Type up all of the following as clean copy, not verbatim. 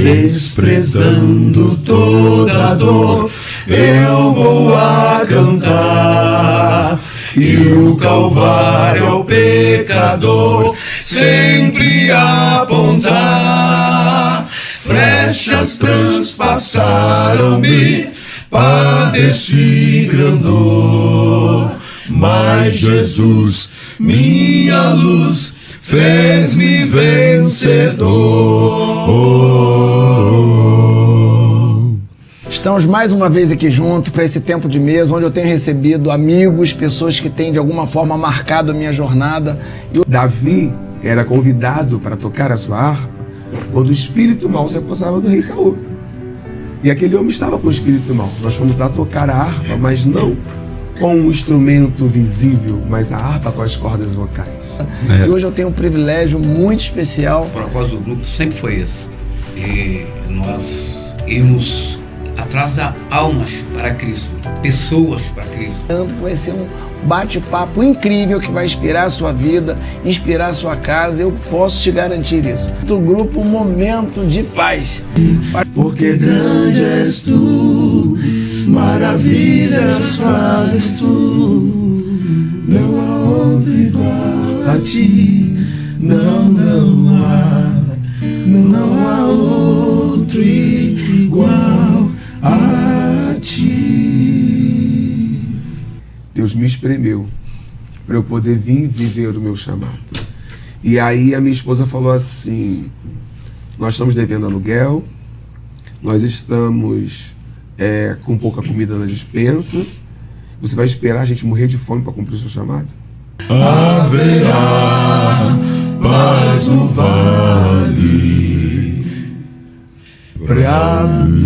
desprezando toda dor, eu vou a cantar. E o Calvário ao pecador sempre apontar. Flechas transpassaram-me, padeci grande dor, mas Jesus, minha luz, fez-me vencedor. Estamos mais uma vez aqui juntos para esse tempo de mesa, onde eu tenho recebido amigos, pessoas que têm de alguma forma marcado a minha jornada. Davi era convidado para tocar a sua harpa quando o espírito mau se apossava do rei Saul. E aquele homem estava com o espírito mau. Nós fomos lá tocar a harpa, mas não com um instrumento visível, mas a harpa com as cordas vocais. E hoje eu tenho um privilégio muito especial. O propósito do grupo sempre foi esse. E nós irmos atrás das almas para Cristo, pessoas para Cristo. Tanto que vai ser um bate-papo incrível que vai inspirar a sua vida, inspirar a sua casa, eu posso te garantir isso. Do grupo Momento de Paz. Porque grande és tu, maravilhas fazes tu, não há outro igual a ti, não há outro igual a ti. Deus me espremeu para eu poder vir viver o meu chamado. E aí a minha esposa falou assim: nós estamos devendo aluguel, nós estamos com pouca comida na despensa, você vai esperar a gente morrer de fome para cumprir o seu chamado? Haverá paz no vale pra mim.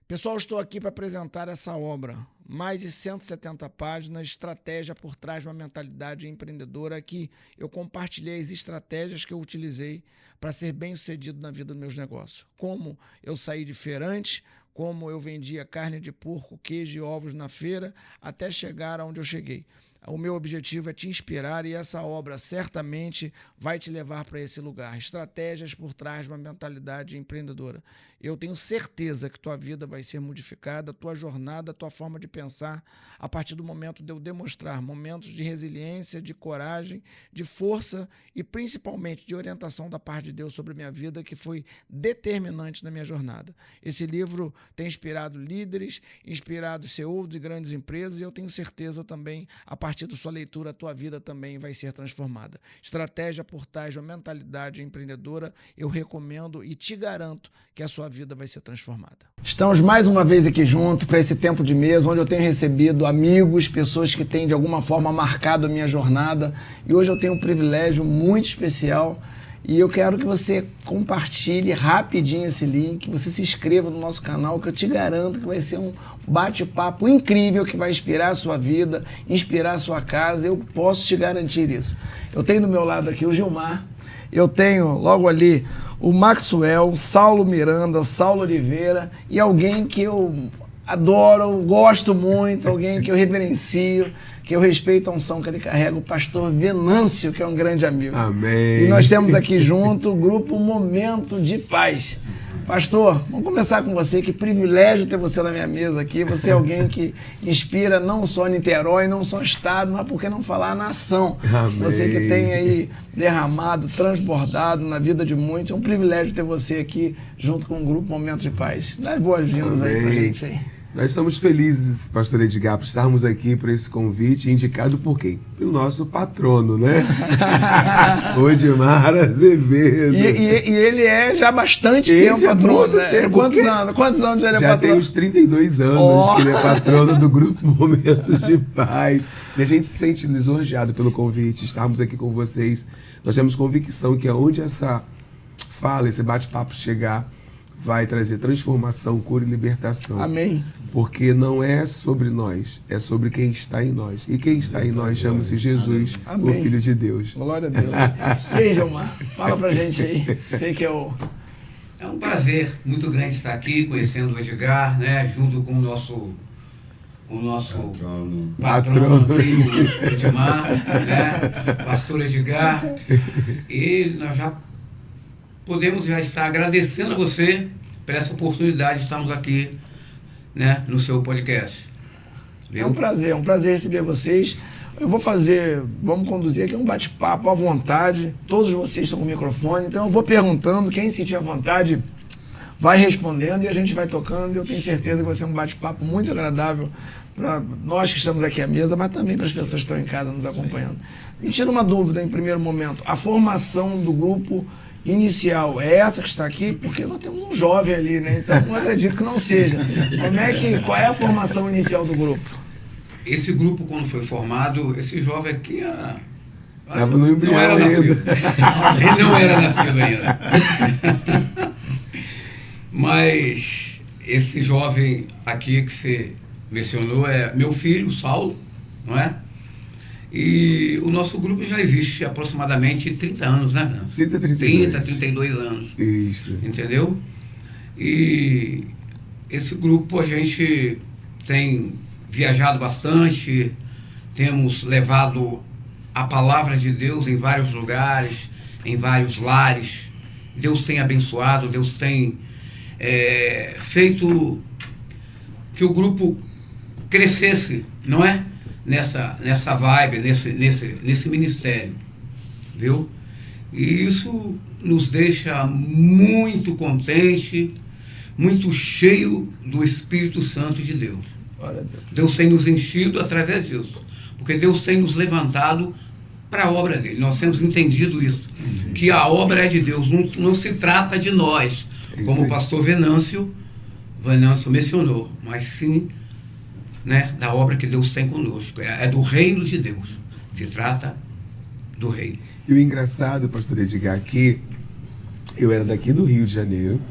Pessoal, estou aqui para apresentar essa obra. Mais de 170 páginas, estratégia por trás de uma mentalidade empreendedora, que eu compartilhei as estratégias que eu utilizei para ser bem sucedido na vida dos meus negócios. Como eu saí de feirante, como eu vendia carne de porco, queijo e ovos na feira, até chegar aonde eu cheguei. O meu objetivo é te inspirar e essa obra certamente vai te levar para esse lugar. Estratégias por trás de uma mentalidade empreendedora. Eu tenho certeza que tua vida vai ser modificada, tua jornada, tua forma de pensar, a partir do momento de eu demonstrar momentos de resiliência, de coragem, de força e principalmente de orientação da parte de Deus sobre a minha vida, que foi determinante na minha jornada. Esse livro tem inspirado líderes, inspirado CEOs de grandes empresas, e eu tenho certeza também, a partir da sua leitura, a tua vida também vai ser transformada. Estratégia por trás de uma mentalidade empreendedora, eu recomendo e te garanto que a sua vida vai ser transformada. Estamos mais uma vez aqui juntos para esse tempo de mesa, onde eu tenho recebido amigos, pessoas que têm de alguma forma marcado a minha jornada, e hoje eu tenho um privilégio muito especial. E eu quero que você compartilhe rapidinho esse link, que você se inscreva no nosso canal, que eu te garanto que vai ser um bate-papo incrível que vai inspirar a sua vida, inspirar a sua casa, eu posso te garantir isso. Eu tenho do meu lado aqui o Gilmar, eu tenho logo ali o Maxwell, Saulo Miranda, Saulo Oliveira e alguém que eu adoro, gosto muito, alguém que eu reverencio, que eu respeito a unção que ele carrega, o pastor Venâncio, que é um grande amigo. Amém. E nós temos aqui junto o grupo Momento de Paz. Pastor, vamos começar com você. Que privilégio ter você na minha mesa aqui. Você é alguém que inspira não só Niterói, não só o estado, mas por que não falar a nação? Amém. Você que tem aí derramado, transbordado na vida de muitos. É um privilégio ter você aqui junto com o grupo Momento de Paz. Dá as boas-vindas aí pra gente aí. Nós estamos felizes, pastor Edgar, por estarmos aqui por esse convite, indicado por quem? Pelo nosso patrono, né? Odimar Azevedo. E ele é já há bastante tempo patrono, né? Tempo. Quantos anos ele é já patrono? Já tem uns 32 anos que ele é patrono do grupo Momentos de Paz. E a gente se sente lisonjeado pelo convite, estarmos aqui com vocês. Nós temos convicção que aonde essa fala, esse bate-papo chegar, vai trazer transformação, cura e libertação. Amém. Porque não é sobre nós, é sobre quem está em nós. E quem está em nós chama-se Jesus, Amém. o Filho de Deus. Glória a Deus. E aí, Gilmar, fala pra gente aí. Sei que é o... É um prazer muito grande estar aqui, conhecendo o Edgar, né, junto com o nosso o nosso Patrono. patrono aqui, o Edmar, né? Pastor Edgar. E nós já podemos já estar agradecendo a você por essa oportunidade de estarmos aqui, né, no seu podcast. Viu? É um prazer receber vocês. Vamos conduzir aqui um bate-papo à vontade. Todos vocês estão com o microfone, então eu vou perguntando, quem sentir à vontade vai respondendo e a gente vai tocando. Eu tenho certeza que vai ser um bate-papo muito agradável para nós que estamos aqui à mesa, mas também para as pessoas que estão em casa nos acompanhando. Me tira uma dúvida em primeiro momento. A formação do grupo inicial é essa que está aqui? Porque nós temos um jovem ali, né? Então eu acredito que não seja. Qual é a formação inicial do grupo? Esse grupo, quando foi formado, esse jovem aqui Tava no embrião não era ainda. nascido. Ele não era nascido ainda. Mas esse jovem aqui que você mencionou é meu filho, Saulo, não é? E o nosso grupo já existe há aproximadamente 30 anos, né, Venâncio? 32 anos. Isso. Entendeu? E esse grupo a gente tem viajado bastante, temos levado a palavra de Deus em vários lugares, em vários lares. Deus tem abençoado, Deus tem feito que o grupo crescesse, não é? Nessa vibe, nesse ministério, viu? E isso nos deixa muito contente, muito cheio do Espírito Santo de Deus. Deus tem nos enchido através disso, porque Deus tem nos levantado para a obra dele. Nós temos entendido isso, que a obra é de Deus, não se trata de nós, como o pastor Venâncio mencionou, mas sim, né, da obra que Deus tem conosco. É do reino de Deus, se trata do reino. E o engraçado, pastor Edgar, que eu era daqui do Rio de Janeiro,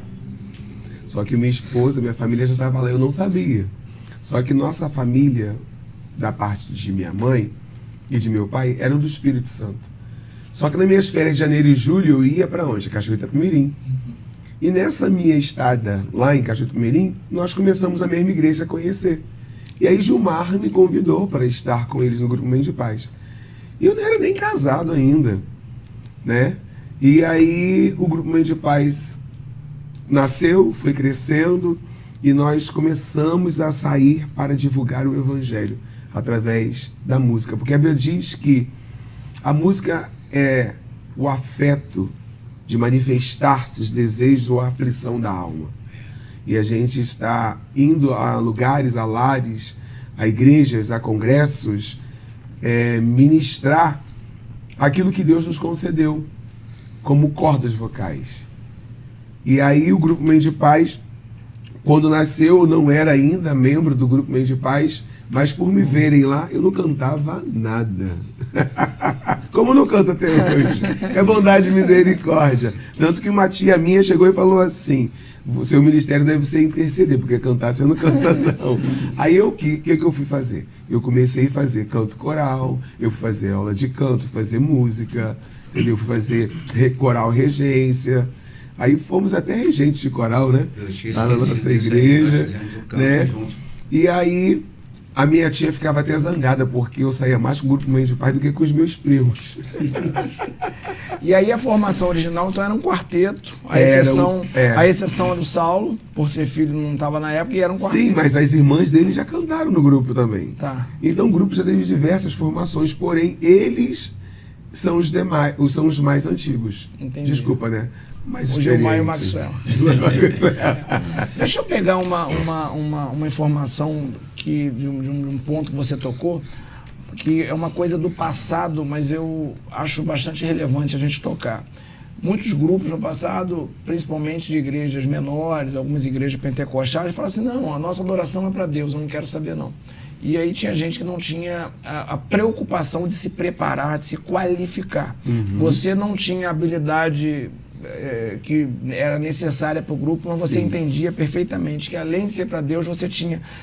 só que minha esposa, minha família já estava lá, eu não sabia. Só que nossa família, da parte de minha mãe e de meu pai, eram do Espírito Santo. Só que nas minhas férias de janeiro e julho eu ia para onde? Cachoeira Itapemirim. E nessa minha estada lá em Cachoeira Itapemirim, nós começamos a mesma igreja a conhecer. E aí Gilmar me convidou para estar com eles no Grupo Momento de Paz. E eu não era nem casado ainda, né? E aí o Grupo Momento de Paz nasceu, foi crescendo, e nós começamos a sair para divulgar o Evangelho através da música. Porque a Bíblia diz que a música é o afeto de manifestar-se os desejos ou a aflição da alma. E a gente está indo a lugares, a lares, a igrejas, a congressos, ministrar aquilo que Deus nos concedeu como cordas vocais. E aí o Grupo Momento de Paz, quando nasceu, eu não era ainda membro do Grupo Momento de Paz, mas por me verem lá, eu não cantava nada. Como não canto até hoje. É bondade e misericórdia. Tanto que uma tia minha chegou e falou assim: o seu ministério deve ser interceder, porque cantar você não canta não. Aí o que eu fui fazer? Eu comecei a fazer canto coral, eu fui fazer aula de canto, fui fazer música, entendeu? Fui fazer coral regência. Aí fomos até regentes de coral, né? Lá na nossa igreja, né? Junto. E aí a minha tia ficava até zangada, porque eu saía mais com o Grupo Momento de Paz do que com os meus primos. E aí a formação original então era um quarteto, a exceção é do Saulo, por ser filho não estava na época, e era um quarteto. Sim, mas as irmãs dele já cantaram no grupo também. Tá. Então o grupo já teve diversas formações, porém eles são os demais, são os mais antigos. Entendi. Desculpa, né? Mais o Gilmar e o Maxwell. Deixa eu pegar uma informação que, de um ponto que você tocou, que é uma coisa do passado, mas eu acho bastante relevante a gente tocar. Muitos grupos no passado, principalmente de igrejas menores, algumas igrejas pentecostais, falam assim: não, a nossa adoração é para Deus, eu não quero saber não. E aí tinha gente que não tinha a preocupação de se preparar, de se qualificar. Você não tinha habilidade que era necessária para o grupo, mas você entendia perfeitamente que além de ser para Deus, você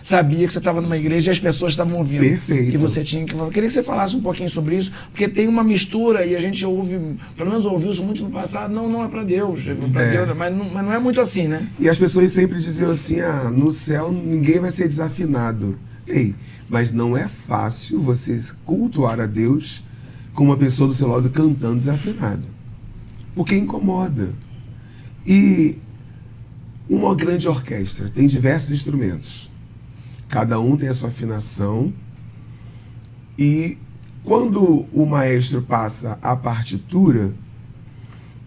sabia que você estava numa igreja e as pessoas estavam ouvindo. Perfeito. Que você tinha que... Eu queria que você falasse um pouquinho sobre isso, porque tem uma mistura e a gente ouve, pelo menos ouviu isso muito no passado, não é para Deus, Deus, mas não é muito assim, né? E as pessoas sempre diziam assim: no céu ninguém vai ser desafinado. Ei, mas não é fácil você cultuar a Deus com uma pessoa do seu lado cantando desafinado. Porque incomoda. E uma grande orquestra tem diversos instrumentos. Cada um tem a sua afinação. E quando o maestro passa a partitura,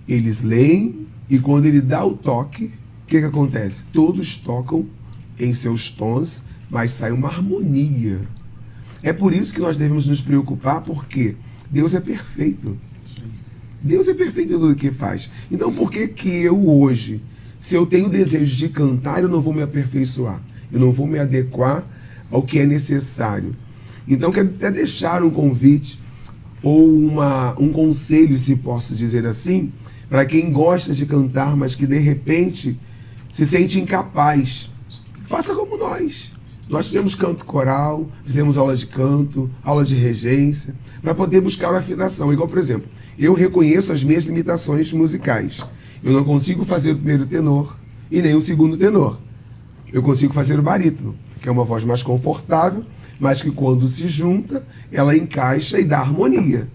eles leem, e quando ele dá o toque, o que acontece? Todos tocam em seus tons, mas sai uma harmonia. É por isso que nós devemos nos preocupar, porque Deus é perfeito. Deus é perfeito em tudo o que faz. Então por que eu hoje, se eu tenho desejo de cantar, eu não vou me aperfeiçoar? Eu não vou me adequar ao que é necessário? Então quero até deixar um convite ou um conselho, se posso dizer assim, para quem gosta de cantar, mas que de repente se sente incapaz. Faça como nós. Nós fizemos canto coral, fizemos aula de canto, aula de regência, para poder buscar a afinação. Igual, por exemplo, eu reconheço as minhas limitações musicais. Eu não consigo fazer o primeiro tenor e nem o segundo tenor. Eu consigo fazer o barítono, que é uma voz mais confortável, mas que quando se junta, ela encaixa e dá harmonia.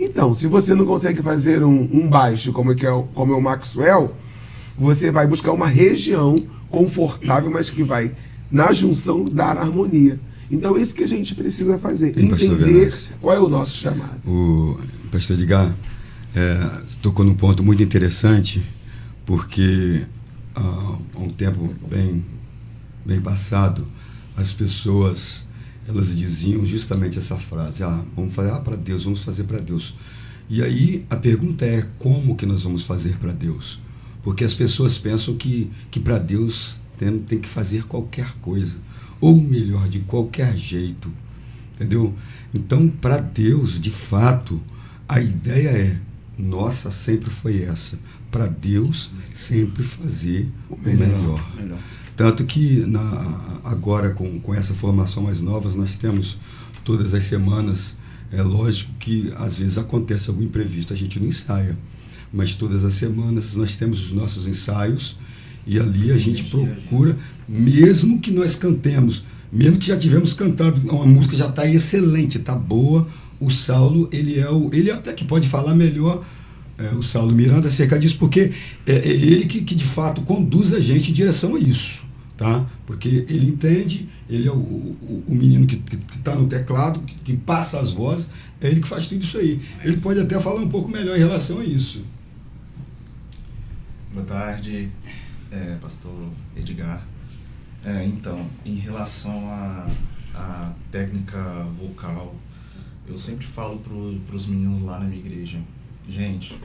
Então, se você não consegue fazer um baixo como é o Maxwell, você vai buscar uma região confortável, mas que vai, na junção, dar harmonia. Então, é isso que a gente precisa fazer, entender qual é o nosso chamado. O pastor Edgar tocou num ponto muito interessante, porque há um tempo bem passado, as pessoas, elas diziam justamente essa frase: vamos fazer para Deus, vamos fazer para Deus. E aí a pergunta é: como que nós vamos fazer para Deus? Porque as pessoas pensam que para Deus tem que fazer qualquer coisa, ou melhor, de qualquer jeito, entendeu? Então, para Deus, de fato, a ideia nossa sempre foi essa: para Deus sempre fazer o melhor. Tanto que agora, com essa formação mais nova, nós temos todas as semanas, é lógico que às vezes acontece algum imprevisto, a gente não ensaia, mas todas as semanas nós temos os nossos ensaios, e ali a gente procura, mesmo que nós cantemos, mesmo que já tivemos cantado, uma música já está excelente, está boa, o Saulo, ele até que pode falar melhor, o Saulo Miranda, acerca disso, porque é ele que de fato conduz a gente em direção a isso, tá? Porque ele entende, ele é o menino que está no teclado, que passa as vozes, é ele que faz tudo isso aí. Ele pode até falar um pouco melhor em relação a isso. Boa tarde, pastor Edgar. Então, em relação à técnica vocal, eu sempre falo para os meninos lá na minha igreja: gente,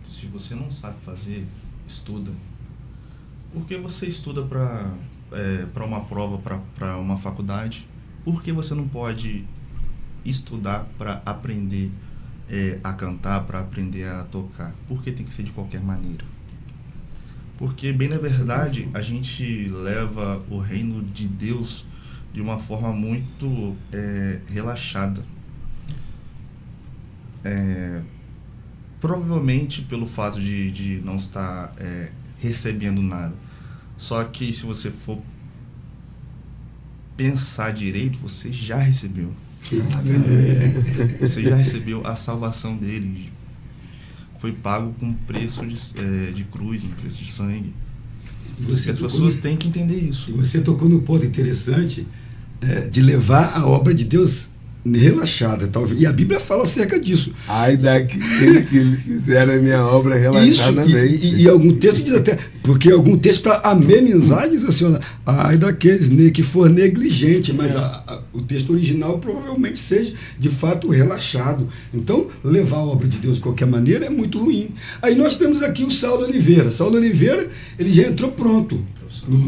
se você não sabe fazer, estuda. Por que você estuda para uma prova, para uma faculdade? Por que você não pode estudar para aprender a cantar, para aprender a tocar? Por que tem que ser de qualquer maneira? Porque, bem na verdade, a gente leva o reino de Deus de uma forma muito relaxada. Provavelmente pelo fato de não estar recebendo nada. Só que se você for pensar direito, você já recebeu. Você já recebeu a salvação dele. Foi pago com preço de cruz, um preço de sangue. As pessoas têm que entender isso. Você tocou no ponto interessante de levar a obra de Deus relaxada, talvez. E a Bíblia fala acerca disso. Ai daquele que fizer a minha obra relaxadamente. Isso, e algum texto diz até, porque algum texto para amenizar diz assim: ai daqueles que for negligente, mas o texto original provavelmente seja de fato relaxado. Então, levar a obra de Deus de qualquer maneira é muito ruim. Aí nós temos aqui o Saulo Oliveira. Saulo Oliveira, ele já entrou pronto no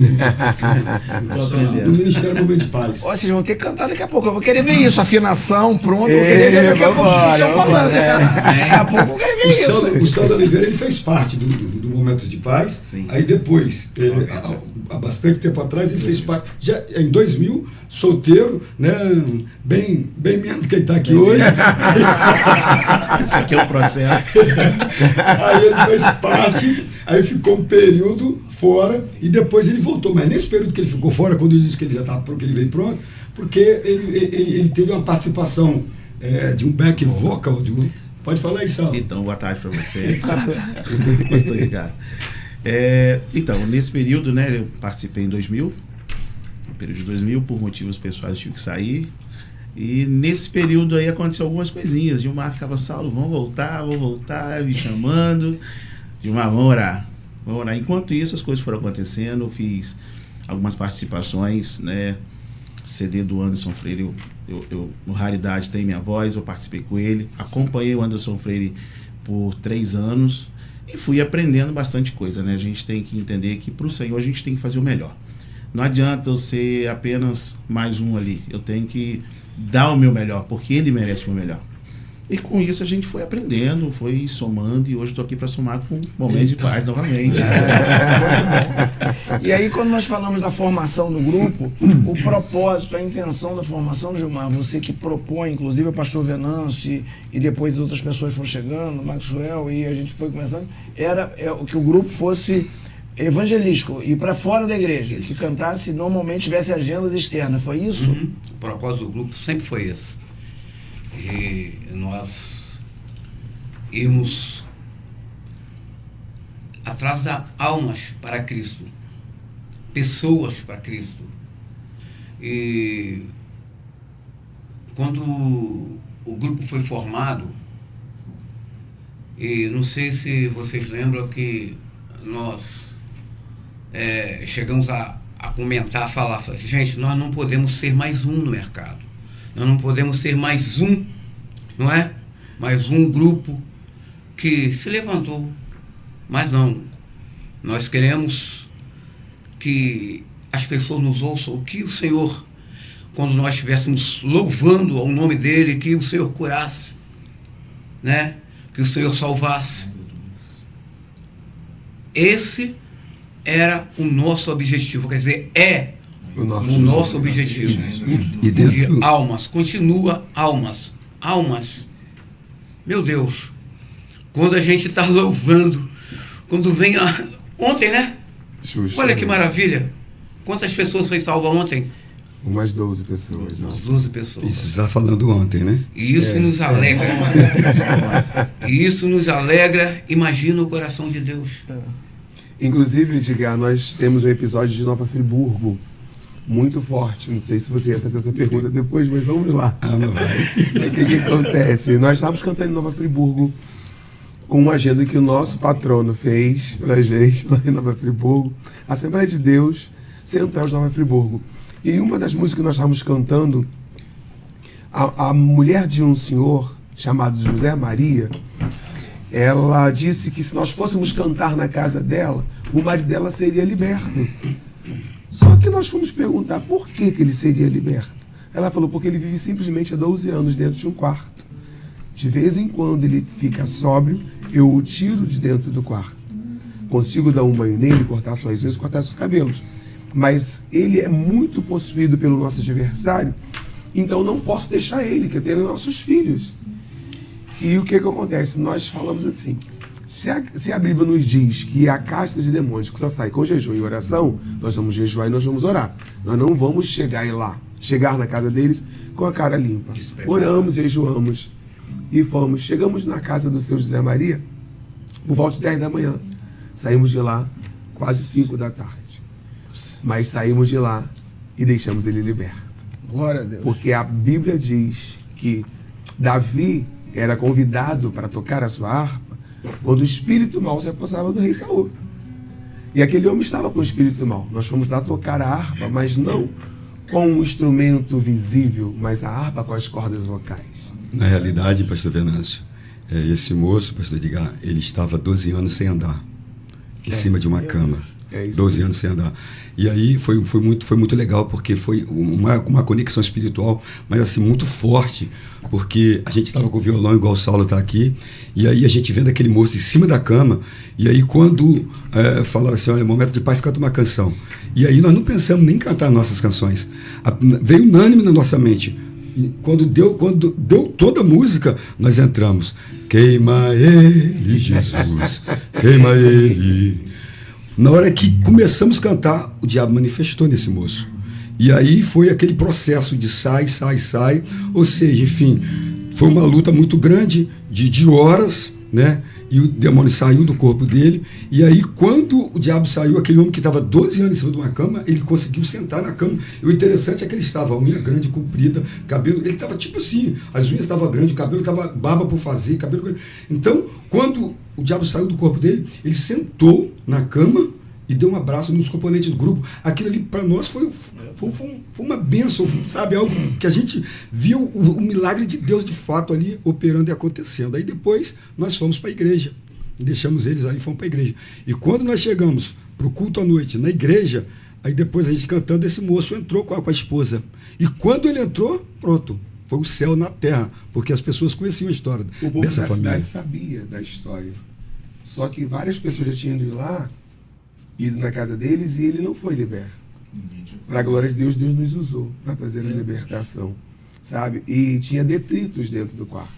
Ministério Momento de Paz. Vocês vão ter que cantar daqui a pouco. Eu vou querer ver isso, afinação, pronto. Eu vou querer ver daqui a pouco o que estão falando. Daqui a pouco eu vou querer ver isso. O Saulo Oliveira, ele fez parte do Momentos de Paz. Sim. Aí depois, há bastante tempo atrás, ele fez parte, já em 2000, solteiro, né, bem menos do que ele está aqui hoje. Isso aqui é um processo. Aí ele fez parte, aí ficou um período fora e depois ele voltou. Mas nesse período que ele ficou fora, quando ele disse que ele já estava pronto, que ele veio pronto, porque ele teve uma participação de um back vocal, pode falar isso, Saulo? Então, boa tarde para vocês. Pastor Edgar. Então, nesse período, né, eu participei em 2000, no período de 2000, por motivos pessoais eu tive que sair. E nesse período aí aconteceu algumas coisinhas. Gilmar ficava, Saulo, vamos voltar, me chamando. Gilmar, vamos orar. Enquanto isso, as coisas foram acontecendo, eu fiz algumas participações, né? CD do Anderson Freire, eu no Raridade tem minha voz, eu participei com ele, acompanhei o Anderson Freire por 3 anos e fui aprendendo bastante coisa, né? A gente tem que entender que para o Senhor a gente tem que fazer o melhor. Não adianta eu ser apenas mais um ali, eu tenho que dar o meu melhor, porque ele merece o meu melhor. E com isso a gente foi aprendendo, foi somando, e hoje estou aqui para somar com um momento de paz novamente. E aí, quando nós falamos da formação do grupo, o propósito, a intenção da formação, Gilmar, você que propõe, inclusive o pastor Venâncio e depois outras pessoas foram chegando, Maxwell, e a gente foi começando, era que o grupo fosse evangelístico e para fora da igreja, que cantasse, normalmente tivesse agendas externas, foi isso? Uhum. O propósito do grupo sempre foi esse. E nós irmos atrás de almas para Cristo, pessoas para Cristo. E quando o grupo foi formado, e não sei se vocês lembram que nós chegamos a comentar, a falar, gente, nós não podemos ser mais um no mercado. Nós não podemos ser mais um, não é? Mais um grupo que se levantou. Mas não. Nós queremos que as pessoas nos ouçam o que o Senhor, quando nós estivéssemos louvando ao nome dEle, que o Senhor curasse, né? Que o Senhor salvasse. Esse era o nosso objetivo, quer dizer, o nosso objetivo. E dentro... almas, continua almas. Meu Deus, quando a gente está louvando, quando vem ontem, né? Justo. Olha que maravilha. Quantas pessoas foi salva ontem? Umas 12 pessoas. Umas 12 pessoas. Isso você está falando ontem, né? E isso nos alegra. E isso nos alegra. Imagina o coração de Deus. Inclusive, Edgar, nós temos um episódio de Nova Friburgo muito forte. Não sei se você ia fazer essa pergunta depois, mas vamos lá. Não vai. O que acontece? Nós estávamos cantando em Nova Friburgo com uma agenda que o nosso patrono fez pra gente lá em Nova Friburgo, Assembleia de Deus, Central de Nova Friburgo. E uma das músicas que nós estávamos cantando, a mulher de um senhor chamado José Maria, ela disse que se nós fôssemos cantar na casa dela, o marido dela seria liberto. Só que nós fomos perguntar por que ele seria liberto. Ela falou, porque ele vive simplesmente há 12 anos dentro de um quarto. De vez em quando ele fica sóbrio, eu o tiro de dentro do quarto. Consigo dar um banho nele, cortar suas unhas, cortar seus cabelos. Mas ele é muito possuído pelo nosso adversário, então não posso deixar ele, que eu tenho nossos filhos. E o que acontece? Nós falamos assim, se a Bíblia nos diz que a casta de demônios que só sai com jejum e oração, nós vamos jejuar e nós vamos orar. Nós não vamos chegar na casa deles com a cara limpa. Oramos, jejuamos e fomos. Chegamos na casa do seu José Maria por volta de 10 da manhã. Saímos de lá quase 5 da tarde. Mas saímos de lá e deixamos ele liberto. Glória a Deus. Porque a Bíblia diz que Davi era convidado para tocar a sua harpa quando o espírito mau se apossava do rei Saul. E aquele homem estava com o espírito mau. Nós fomos lá tocar a harpa, mas não com um instrumento visível, mas a harpa com as cordas vocais. Na realidade, pastor Venâncio, esse moço, pastor Edgar, ele estava 12 anos sem andar, em cima de uma cama. 12 anos sem andar. E aí foi muito legal, porque foi uma conexão espiritual, mas assim, muito forte, porque a gente estava com o violão igual o Saulo está aqui, e aí a gente vendo aquele moço em cima da cama, e aí quando falaram assim, olha, momento de paz, canta uma canção. E aí nós não pensamos nem em cantar nossas canções. Veio unânime na nossa mente. E quando deu toda a música, nós entramos. Queima ele, Jesus, queima ele. Na hora que começamos a cantar, o diabo manifestou nesse moço. E aí foi aquele processo de sai, sai, sai. Ou seja, enfim, foi uma luta muito grande de horas, né? E o demônio saiu do corpo dele. E aí, quando o diabo saiu, aquele homem que estava 12 anos em cima de uma cama, ele conseguiu sentar na cama. E o interessante é que ele estava, a unha grande, comprida, cabelo. Ele estava tipo assim, as unhas estavam grandes, o cabelo estava barba por fazer, cabelo. Então, quando o diabo saiu do corpo dele, ele sentou na cama e deu um abraço nos componentes do grupo. Aquilo ali, para nós, foi uma bênção, sabe? Algo que a gente viu o milagre de Deus, de fato, ali operando e acontecendo. Aí depois, nós fomos para a igreja. Deixamos eles ali e fomos para a igreja. E quando nós chegamos para o culto à noite na igreja, aí depois a gente cantando, esse moço entrou com a esposa. E quando ele entrou, pronto, foi o céu na terra, porque as pessoas conheciam a história dessa família. O povo da cidade sabia da história. Só que várias pessoas já tinham ido lá, ido na casa deles, e ele não foi liberto. Para a glória de Deus, Deus nos usou para trazer a libertação, sabe? E tinha detritos dentro do quarto.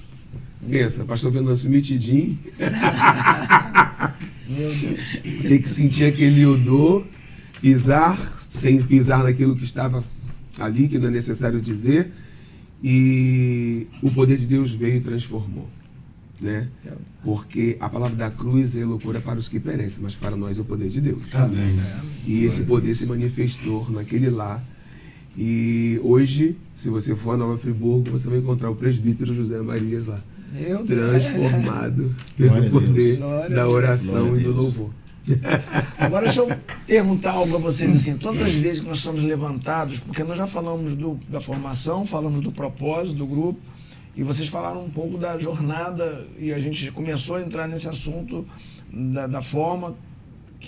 Pensa, pastor Venâncio mitidinho. Meu Deus. Tem que sentir aquele odor, pisar, sem pisar naquilo que estava ali, que não é necessário dizer. E o poder de Deus veio e transformou. Né? Porque a palavra da cruz é loucura para os que perecem, mas para nós é o poder de Deus. Amém. E esse poder se manifestou naquele lá. E hoje, se você for a Nova Friburgo, você vai encontrar o presbítero José Marias lá, transformado pelo poder da oração e do louvor. Agora deixa eu perguntar algo a vocês assim, todas as vezes que nós somos levantados, porque nós já falamos da formação, falamos do propósito do grupo, e vocês falaram um pouco da jornada, e a gente começou a entrar nesse assunto da forma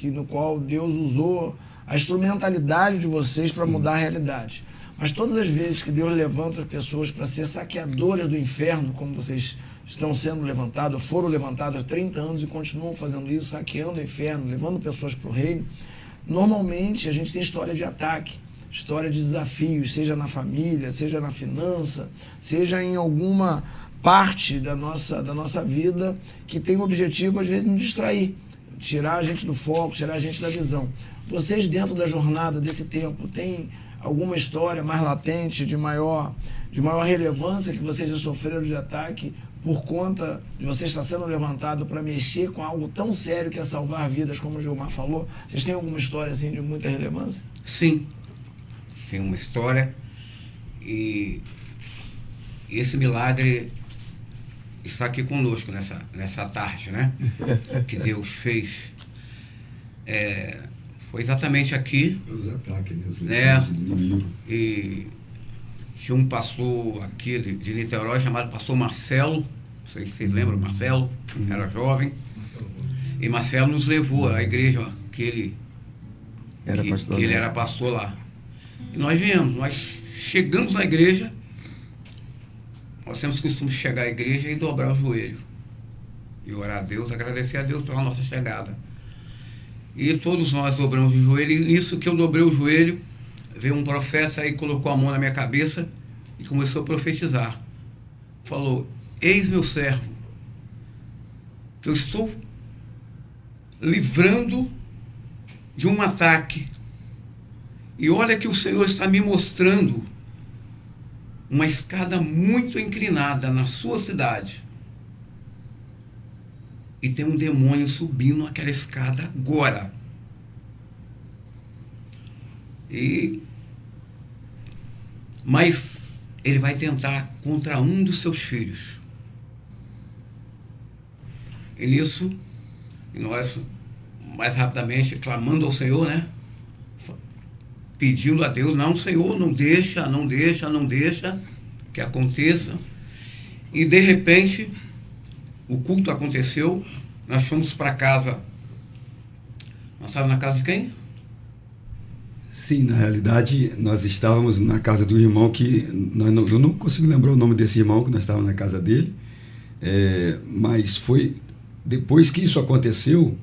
no qual Deus usou a instrumentalidade de vocês para mudar a realidade. Mas todas as vezes que Deus levanta as pessoas para ser saqueadoras do inferno, como vocês estão sendo levantados, foram levantados há 30 anos e continuam fazendo isso, saqueando o inferno, levando pessoas para o reino, normalmente a gente tem história de ataque, história de desafios, seja na família, seja na finança, seja em alguma parte da nossa vida que tem o objetivo, às vezes, de nos distrair, tirar a gente do foco, tirar a gente da visão. Vocês, dentro da jornada desse tempo, têm alguma história mais latente, de maior relevância, que vocês já sofreram de ataque por conta de você estar sendo levantado para mexer com algo tão sério que é salvar vidas, como o Gilmar falou? Vocês têm alguma história assim de muita relevância? Sim. Tem uma história, e esse milagre está aqui conosco nessa tarde, né? Que Deus fez. Foi exatamente aqui, Os ataques mesmo, né? E tinha um pastor aqui de Niterói chamado pastor Marcelo, não sei se vocês lembram, Marcelo, era jovem, e Marcelo nos levou à igreja que ele era pastor lá. E nós viemos, nós chegamos na igreja, nós temos costume de chegar à igreja e dobrar o joelho. E orar a Deus, agradecer a Deus pela nossa chegada. E todos nós dobramos o joelho, e nisso que eu dobrei o joelho, veio um profeta e colocou a mão na minha cabeça e começou a profetizar. Falou: eis meu servo, que eu estou livrando de um ataque. E olha que o Senhor está me mostrando uma escada muito inclinada na sua cidade. E tem um demônio subindo aquela escada agora. Mas ele vai tentar contra um dos seus filhos. E nisso, nós, mais rapidamente, clamando ao Senhor, né? Pedindo a Deus: não, Senhor, não deixa que aconteça. E de repente, o culto aconteceu, nós fomos para casa. Nós estávamos na casa de quem? Sim, na realidade, nós estávamos na casa do irmão que... eu não consigo lembrar o nome desse irmão, que nós estávamos na casa dele, mas foi depois que isso aconteceu,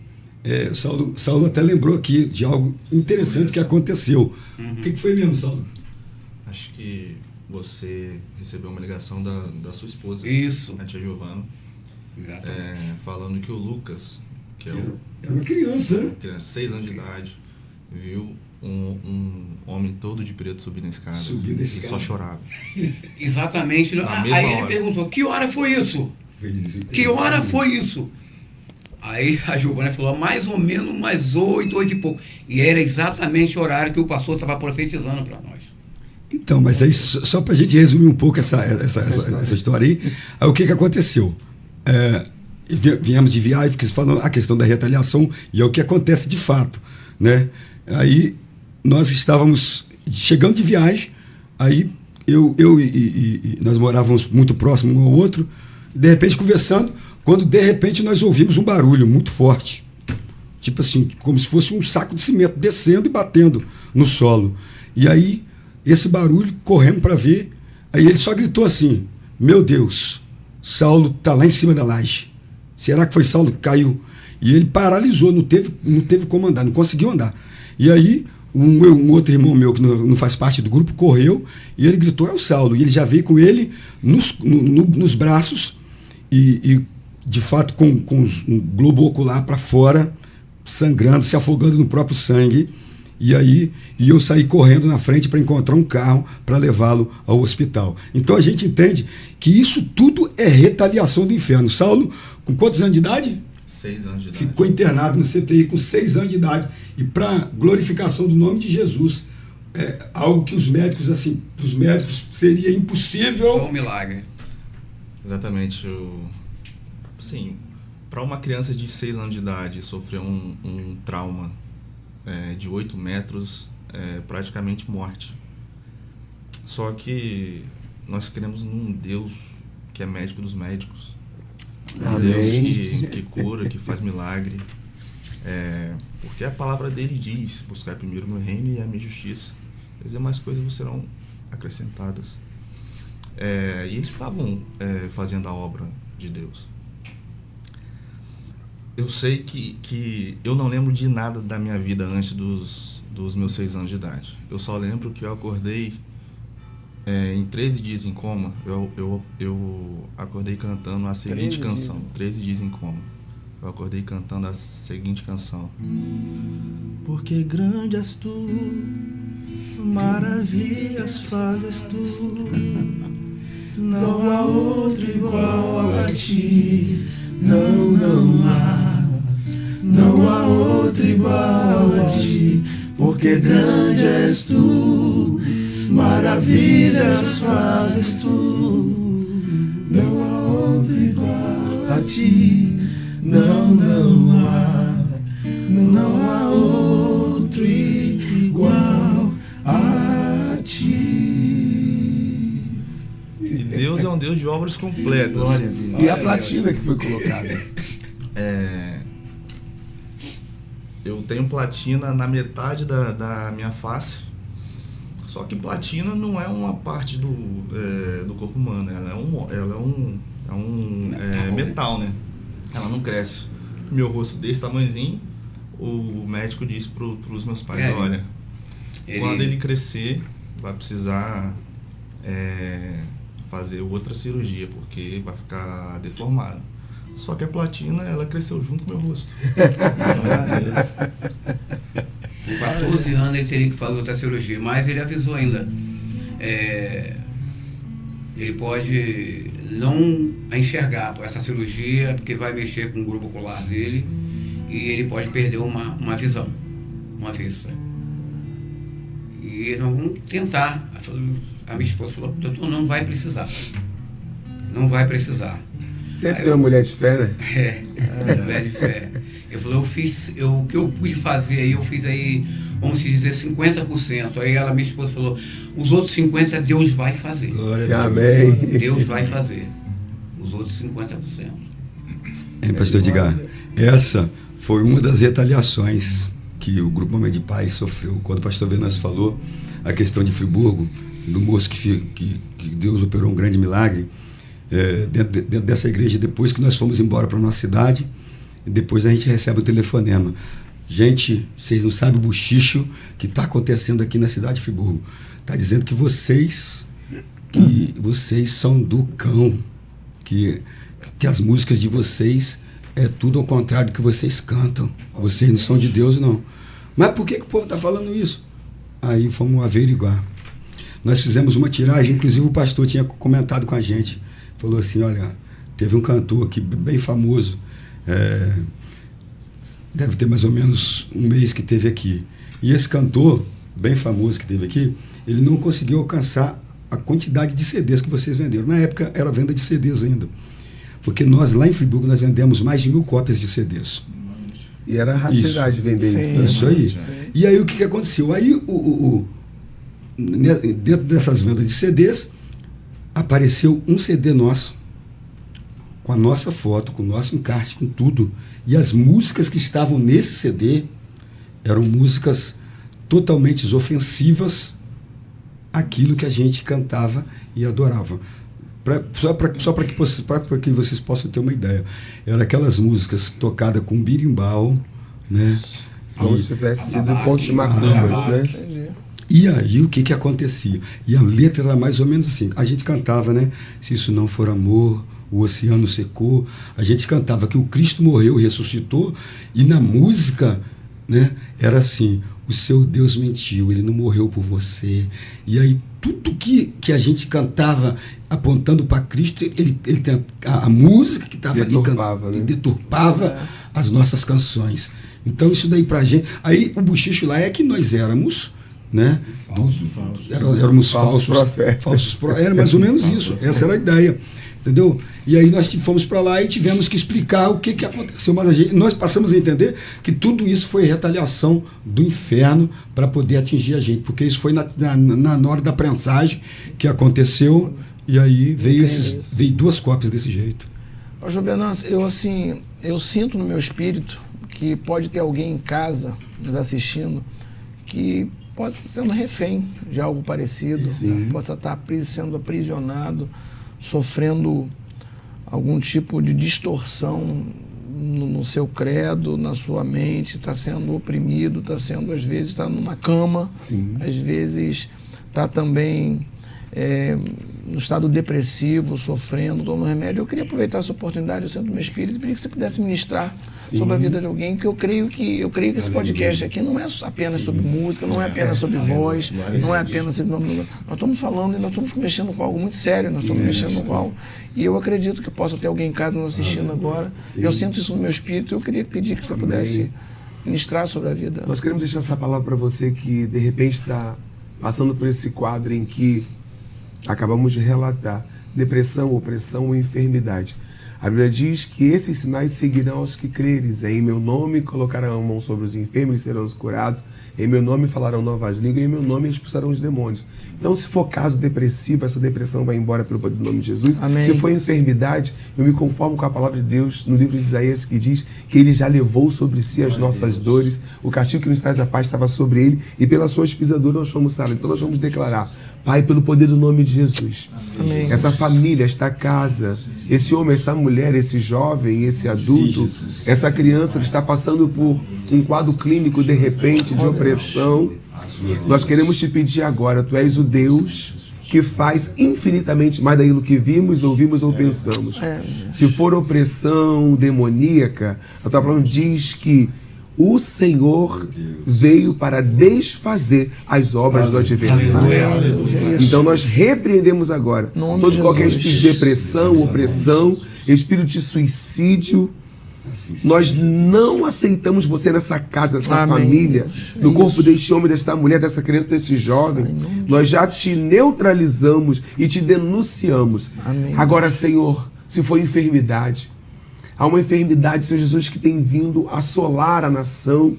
Saulo até lembrou aqui de algo interessante que aconteceu. Uhum. O que foi mesmo, Saulo? Acho que você recebeu uma ligação da sua esposa. Isso. A tia Giovana. Falando que o Lucas, que Michel, Era uma criança. 6 anos de idade, viu um homem todo de preto subir na escada. Subindo a E escada. só chorava. Exatamente. Na mesma Aí ele hora. perguntou, que hora foi isso? Que hora foi isso? Aí a Giovana falou, mais ou menos umas 8 e pouco. E era exatamente o horário que o pastor estava profetizando para nós. Então, mas aí, só para a gente resumir um pouco essa história aí, o que aconteceu? Viemos de viagem, porque você falou a questão da retaliação, e é o que acontece de fato, né? Aí nós estávamos chegando de viagem, aí nós morávamos muito próximo um ao outro, de repente conversando, quando de repente nós ouvimos um barulho muito forte, tipo assim, como se fosse um saco de cimento descendo e batendo no solo. E aí esse barulho, corremos para ver, aí ele só gritou assim, meu Deus, Saulo está lá em cima da laje. Será que foi Saulo que caiu? E ele paralisou, não teve como andar, não conseguiu andar. E aí um outro irmão meu que não faz parte do grupo correu e ele gritou, é o Saulo. E ele já veio com ele nos braços e de fato com um globo ocular para fora, sangrando, se afogando no próprio sangue. E eu saí correndo na frente para encontrar um carro para levá-lo ao hospital. Então a gente entende que isso tudo é retaliação do inferno. Saulo, com quantos anos de idade? 6 anos de idade. Ficou internado no CTI com 6 anos de idade. E para glorificação do nome de Jesus, algo que os médicos, assim, para os médicos seria impossível. Foi um milagre. Exatamente. Sim, para uma criança de 6 anos de idade sofrer um trauma de 8 metros, praticamente morte. Só que nós cremos num Deus que é médico dos médicos. Um Deus que cura, que faz milagre. Porque a palavra dele diz, buscar primeiro o meu reino e a minha justiça. As demais coisas vos serão acrescentadas. E eles estavam fazendo a obra de Deus. Eu sei que eu não lembro de nada da minha vida antes dos meus 6 anos de idade. Eu só lembro que eu acordei em 13 dias em coma. Eu acordei cantando a seguinte canção. 13 dias em coma. Eu acordei cantando a seguinte canção. Porque grande és tu, maravilhas fazes tu, não há outro igual a ti. Não há outro igual a ti, porque grande és tu, maravilhas fazes tu, não há outro igual a ti, não há outro igual a ti. E Deus é um Deus de obras completas. Glória a Deus. E a platina que foi colocada? Eu tenho platina na metade da minha face. Só que platina não é uma parte do corpo humano. Ela é um metal, né? Ela não cresce. Meu rosto desse tamanhozinho, o médico disse pros meus pais, olha, quando ele crescer, vai precisar fazer outra cirurgia, porque vai ficar deformado. Só que a platina, ela cresceu junto com o meu rosto. Com 14 anos ele teria que fazer outra cirurgia, mas ele avisou ainda. Ele pode não enxergar por essa cirurgia, porque vai mexer com o globo ocular dele, e ele pode perder uma visão, uma vista. E nós vamos tentar. A minha esposa falou, doutor, não vai precisar. Não vai precisar. Sempre tem uma mulher de fé, né? Mulher de fé. Eu falei, o que eu pude fazer aí, eu fiz aí, vamos dizer, 50%. Aí minha esposa falou, os outros 50% Deus vai fazer. Glória a Amém. Deus vai fazer. Os outros 50%. Pastor Edgar, essa foi uma das retaliações que o Grupo Homem de Paz sofreu. Quando o pastor Venâncio falou a questão de Friburgo, do moço que Deus operou um grande milagre, dentro dessa igreja, depois que nós fomos embora para a nossa cidade, e depois a gente recebe o telefonema. Gente, vocês não sabem o buchicho que está acontecendo aqui na cidade de Friburgo. Está dizendo que vocês são do cão, que as músicas de vocês é tudo ao contrário do que vocês cantam. Vocês não são de Deus, não. Mas por que o povo está falando isso? Aí fomos averiguar. Nós fizemos uma tiragem, inclusive o pastor tinha comentado com a gente. Falou assim, olha, teve um cantor aqui bem famoso, deve ter mais ou menos um mês que teve aqui. E esse cantor, bem famoso que teve aqui, ele não conseguiu alcançar a quantidade de CDs que vocês venderam. Na época era venda de CDs ainda. Porque nós, lá em Friburgo, nós vendemos mais de 1.000 cópias de CDs. E era raridade vender isso. Sim. Isso aí. E aí o que aconteceu? Aí, dentro dessas vendas de CDs, apareceu um CD nosso, com a nossa foto, com o nosso encarte, com tudo. E as músicas que estavam nesse CD eram músicas totalmente ofensivas àquilo que a gente cantava e adorava. Só para que vocês possam ter uma ideia. Eram aquelas músicas tocadas com birimbau, né? Como se tivesse sido ponto de macumbas, né? Entendi. E aí o que acontecia? E a letra era mais ou menos assim. A gente cantava, né? Se isso não for amor, o oceano secou. A gente cantava que o Cristo morreu e ressuscitou. E na música, né? Era assim: o seu Deus mentiu, ele não morreu por você. E aí tudo que a gente cantava apontando para Cristo, a música que estava ali deturpava as nossas canções. Então isso daí pra gente... Aí o bochicho lá é que nós éramos, né? Éramos falsos profetas. Era mais ou menos isso. Essa era a ideia. Entendeu? E aí nós fomos para lá e tivemos que explicar o que aconteceu. Mas nós passamos a entender que tudo isso foi retaliação do inferno para poder atingir a gente. Porque isso foi na hora da prensagem que aconteceu. E aí veio 2 cópias desse jeito. Pastor Venâncio, eu sinto no meu espírito que pode ter alguém em casa nos assistindo que possa estar sendo refém de algo parecido, possa estar sendo aprisionado, sofrendo algum tipo de distorção no seu credo, na sua mente, está sendo oprimido, está sendo, às vezes, está numa cama, às vezes está também no estado depressivo, sofrendo, tomando remédio. Eu queria aproveitar essa oportunidade, eu sinto no meu espírito, e pedir que você pudesse ministrar sobre a vida de alguém, que eu creio que esse podcast aqui não é apenas sobre música, não é apenas sobre voz, não é apenas sobre... Nós estamos falando e nós estamos mexendo com algo muito sério, nós estamos mexendo com algo, e eu acredito que possa ter alguém em casa nos assistindo agora. Eu sinto isso no meu espírito, eu queria pedir que você pudesse ministrar sobre a vida. Nós queremos deixar essa palavra para você que de repente está passando por esse quadro em que acabamos de relatar: depressão, opressão ou enfermidade. A Bíblia diz que esses sinais seguirão aos que creres. Em meu nome colocarão a mão sobre os enfermos e serão curados. Em meu nome falarão novas línguas. Em meu nome expulsarão os demônios. Então, se for caso depressivo, essa depressão vai embora pelo poder do nome de Jesus. Amém. Se for enfermidade, eu me conformo com a palavra de Deus no livro de Isaías, que diz que ele já levou sobre si as nossas dores. O castigo que nos traz a paz estava sobre ele, e pelas suas pisaduras nós fomos sarados. Então nós vamos declarar: Pai, pelo poder do nome de Jesus, Amém. Essa família, esta casa, esse homem, essa mulher, esse jovem, esse adulto, essa criança que está passando por um quadro clínico de repente de opressão, nós queremos te pedir agora: tu és o Deus que faz infinitamente mais daquilo que vimos, ouvimos ou pensamos. Se for opressão demoníaca, a tua palavra diz que o Senhor veio para desfazer as obras do adversário. Então nós repreendemos agora todo qualquer espírito de depressão, opressão, espírito de suicídio. Nós não aceitamos você nessa casa, nessa família, no corpo deste homem, desta mulher, dessa criança, desse jovem. Nós já te neutralizamos e te denunciamos. Agora, Senhor, se for enfermidade, há uma enfermidade, Senhor Jesus, que tem vindo assolar a nação,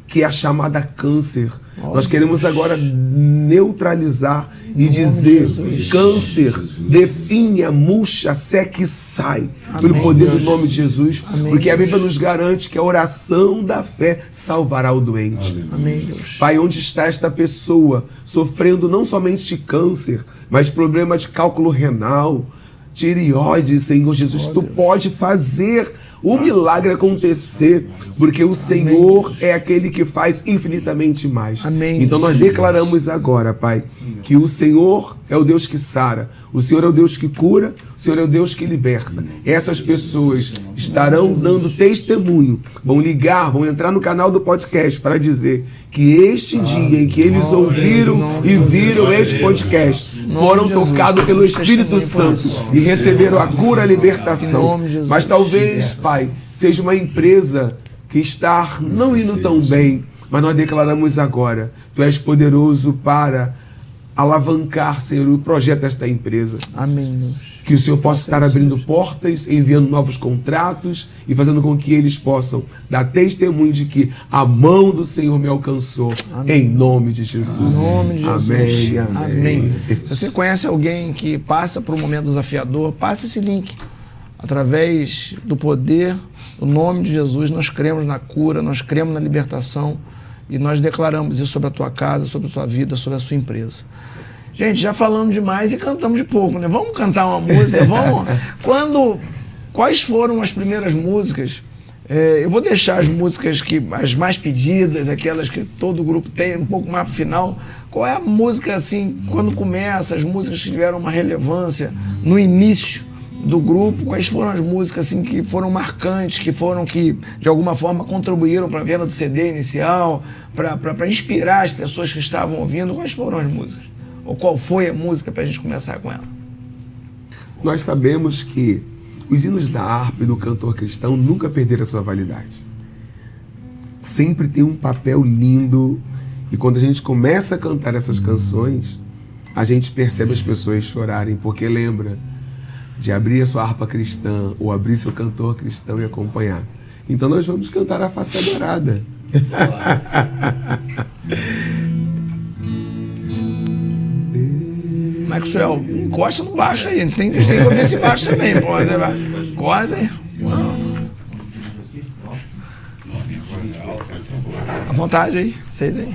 que é a chamada câncer. Nós queremos agora neutralizar e dizer: câncer, definha, murcha, seca e sai, pelo poder do nome de Jesus, porque a Bíblia nos garante que a oração da fé salvará o doente. Pai, onde está esta pessoa sofrendo não somente de câncer, mas de problema de cálculo renal, tireoide, Senhor Jesus, tu pode fazer o milagre acontecer, porque o Senhor é aquele que faz infinitamente mais. Então nós declaramos agora, Pai, que o Senhor é o Deus que sara, o Senhor é o Deus que cura, o Senhor é o Deus que liberta. Essas pessoas estarão dando testemunho, vão ligar, vão entrar no canal do podcast para dizer que este dia em que eles ouviram e viram este podcast, foram tocados pelo Espírito Santo e receberam a cura, a libertação. Mas talvez, Pai, seja uma empresa que está não indo tão bem, mas nós declaramos agora, Tu és poderoso para alavancar, Senhor, o projeto desta empresa. Amém, Deus. Que o Senhor possa estar abrindo portas, enviando novos contratos e fazendo com que eles possam dar testemunho de que a mão do Senhor me alcançou. Amém. Em nome de Jesus. Em nome de Jesus. Amém, amém. Amém. Se você conhece alguém que passa por um momento desafiador, passe esse link. Através do poder, do nome de Jesus, nós cremos na cura, nós cremos na libertação e nós declaramos isso sobre a tua casa, sobre a tua vida, sobre a sua empresa. Gente, já falamos demais e cantamos de pouco, né? Vamos cantar uma música, vamos? Quais foram as primeiras músicas? Eu vou deixar as músicas as mais pedidas, aquelas que todo grupo tem, um pouco mais pro final. Qual é a música, assim, quando começa, as músicas que tiveram uma relevância no início do grupo? Quais foram as músicas assim, que foram marcantes, que de alguma forma contribuíram para a venda do CD inicial, para inspirar as pessoas que estavam ouvindo? Quais foram as músicas? Ou qual foi a música para a gente começar com ela? Nós sabemos que os hinos da harpa e do cantor cristão nunca perderam a sua validade. Sempre tem um papel lindo, e quando a gente começa a cantar essas canções, a gente percebe as pessoas chorarem, porque lembra de abrir a sua harpa cristã ou abrir seu cantor cristão e acompanhar. Então nós vamos cantar a Face Adorada. Maxwell, encosta no baixo aí, tem que ouvir esse baixo também, pô. Encosta aí. À vontade aí, vocês aí.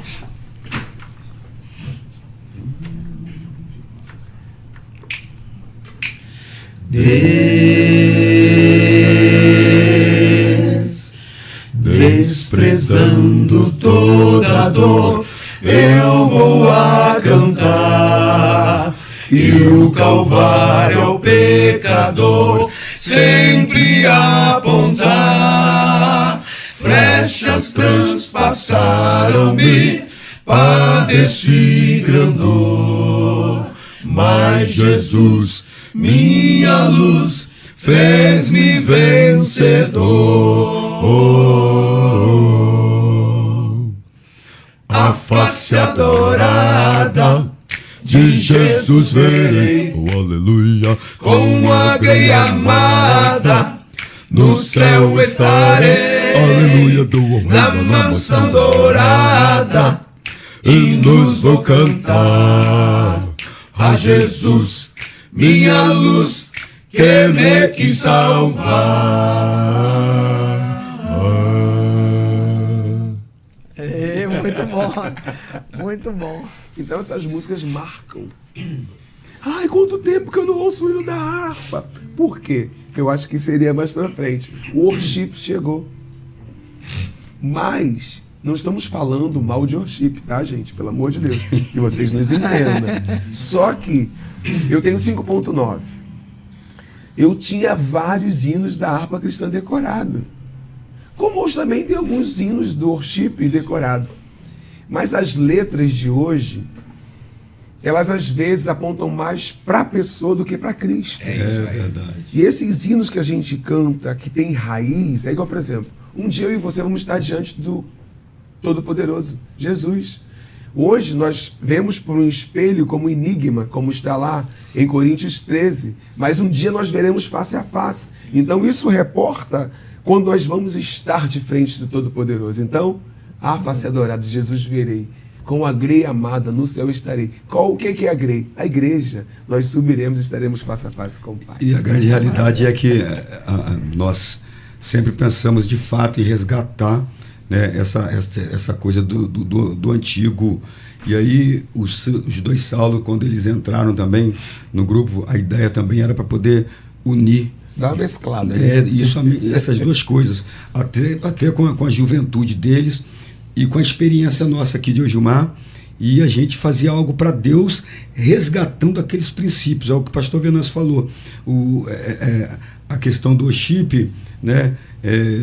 Desprezando toda dor, eu vou a cantar, e o Calvário ao pecador sempre apontar. Flechas transpassaram-me, padeci grande dor, mas Jesus, minha luz, fez-me vencedor. A face adorada de Jesus verei, oh, aleluia, com a grei amada, no céu estarei, aleluia, na mansão dourada, hinos vou cantar a Jesus, minha luz, que me quis salvar. Muito bom, muito bom. Então essas músicas marcam. Ai, quanto tempo que eu não ouço o hino da harpa. Por quê? Eu acho que seria mais pra frente. O worship chegou. Mas não estamos falando mal de worship, tá, gente? Pelo amor de Deus. Que vocês nos entendam. Só que eu tenho 5.9. Eu tinha vários hinos da harpa cristã decorado. Como hoje também tem alguns hinos do worship decorado. Mas as letras de hoje, elas às vezes apontam mais para a pessoa do que para Cristo. É verdade. E esses hinos que a gente canta, que tem raiz, é igual, por exemplo, um dia eu e você vamos estar diante do Todo-Poderoso, Jesus. Hoje nós vemos por um espelho como enigma, como está lá em Coríntios 13, mas um dia nós veremos face a face. Então isso reporta quando nós vamos estar de frente do Todo-Poderoso. Então, a face adorada de Jesus verei, com a grei amada no céu estarei. O que é a grei? A igreja. Nós subiremos e estaremos face a face com o Pai. E a grande realidade é que nós sempre pensamos de fato em resgatar, né, essa coisa do antigo. E aí os dois Saulos, quando eles entraram também no grupo, a ideia também era para poder unir. Dá uma mesclada. Né? Essas duas coisas. Até com a juventude deles e com a experiência nossa aqui de Ojumar. e a gente fazia algo para Deus, resgatando aqueles princípios. É o que o pastor Venâncio falou. A questão do worship, né?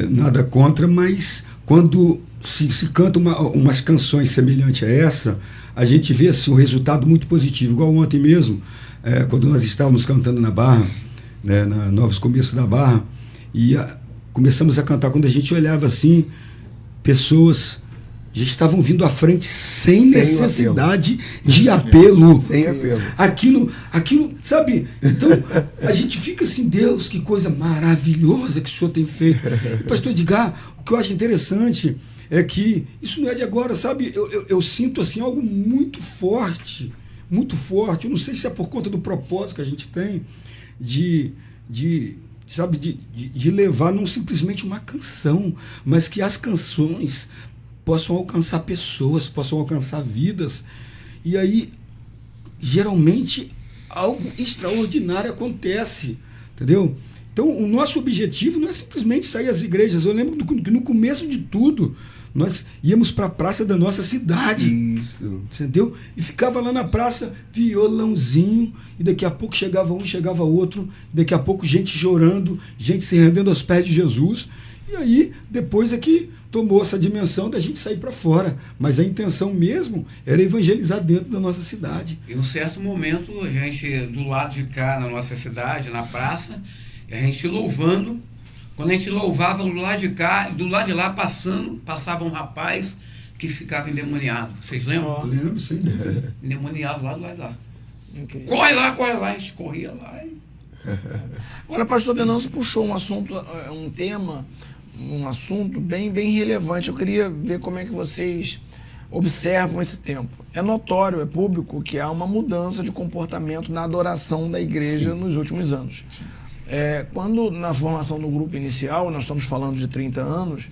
Nada contra, mas quando se canta umas canções semelhantes a essa, a gente vê assim, um resultado muito positivo. Igual ontem mesmo, quando nós estávamos cantando na Barra, né, na Novos Começos da Barra, e começamos a cantar, quando a gente olhava assim, pessoas já estavam vindo à frente sem necessidade de apelo. Sem apelo. Aquilo, sabe? Então, a gente fica assim, Deus, que coisa maravilhosa que o Senhor tem feito. E, pastor Edgar, o que eu acho interessante é que isso não é de agora, sabe? Eu sinto assim algo muito forte. Eu não sei se é por conta do propósito que a gente tem de levar não simplesmente uma canção, mas que as canções possam alcançar pessoas, possam alcançar vidas. E aí, geralmente, algo extraordinário acontece, entendeu? Então, o nosso objetivo não é simplesmente sair às igrejas. Eu lembro que no começo de tudo, nós íamos para a praça da nossa cidade. Isso. Entendeu? E ficava lá na praça, violãozinho, e daqui a pouco chegava um, chegava outro, e daqui a pouco gente chorando, gente se rendendo aos pés de Jesus. E aí, depois é que tomou essa dimensão da gente sair para fora. Mas a intenção mesmo era evangelizar dentro da nossa cidade. Em um certo momento, a gente, do lado de cá, na nossa cidade, na praça, a gente louvando. Quando a gente louvava do lado de cá, do lado de lá passava um rapaz que ficava endemoniado. Vocês lembram? Eu lembro, sim. Endemoniado lá do lado de lá. Incrível. Corre lá. A gente corria lá. Agora, pastor Venâncio puxou um assunto, um assunto bem relevante. Eu queria ver como é que vocês observam esse tempo. É notório, é público, que há uma mudança de comportamento na adoração da igreja nos últimos anos. Quando na formação do grupo inicial, nós estamos falando de 30 anos,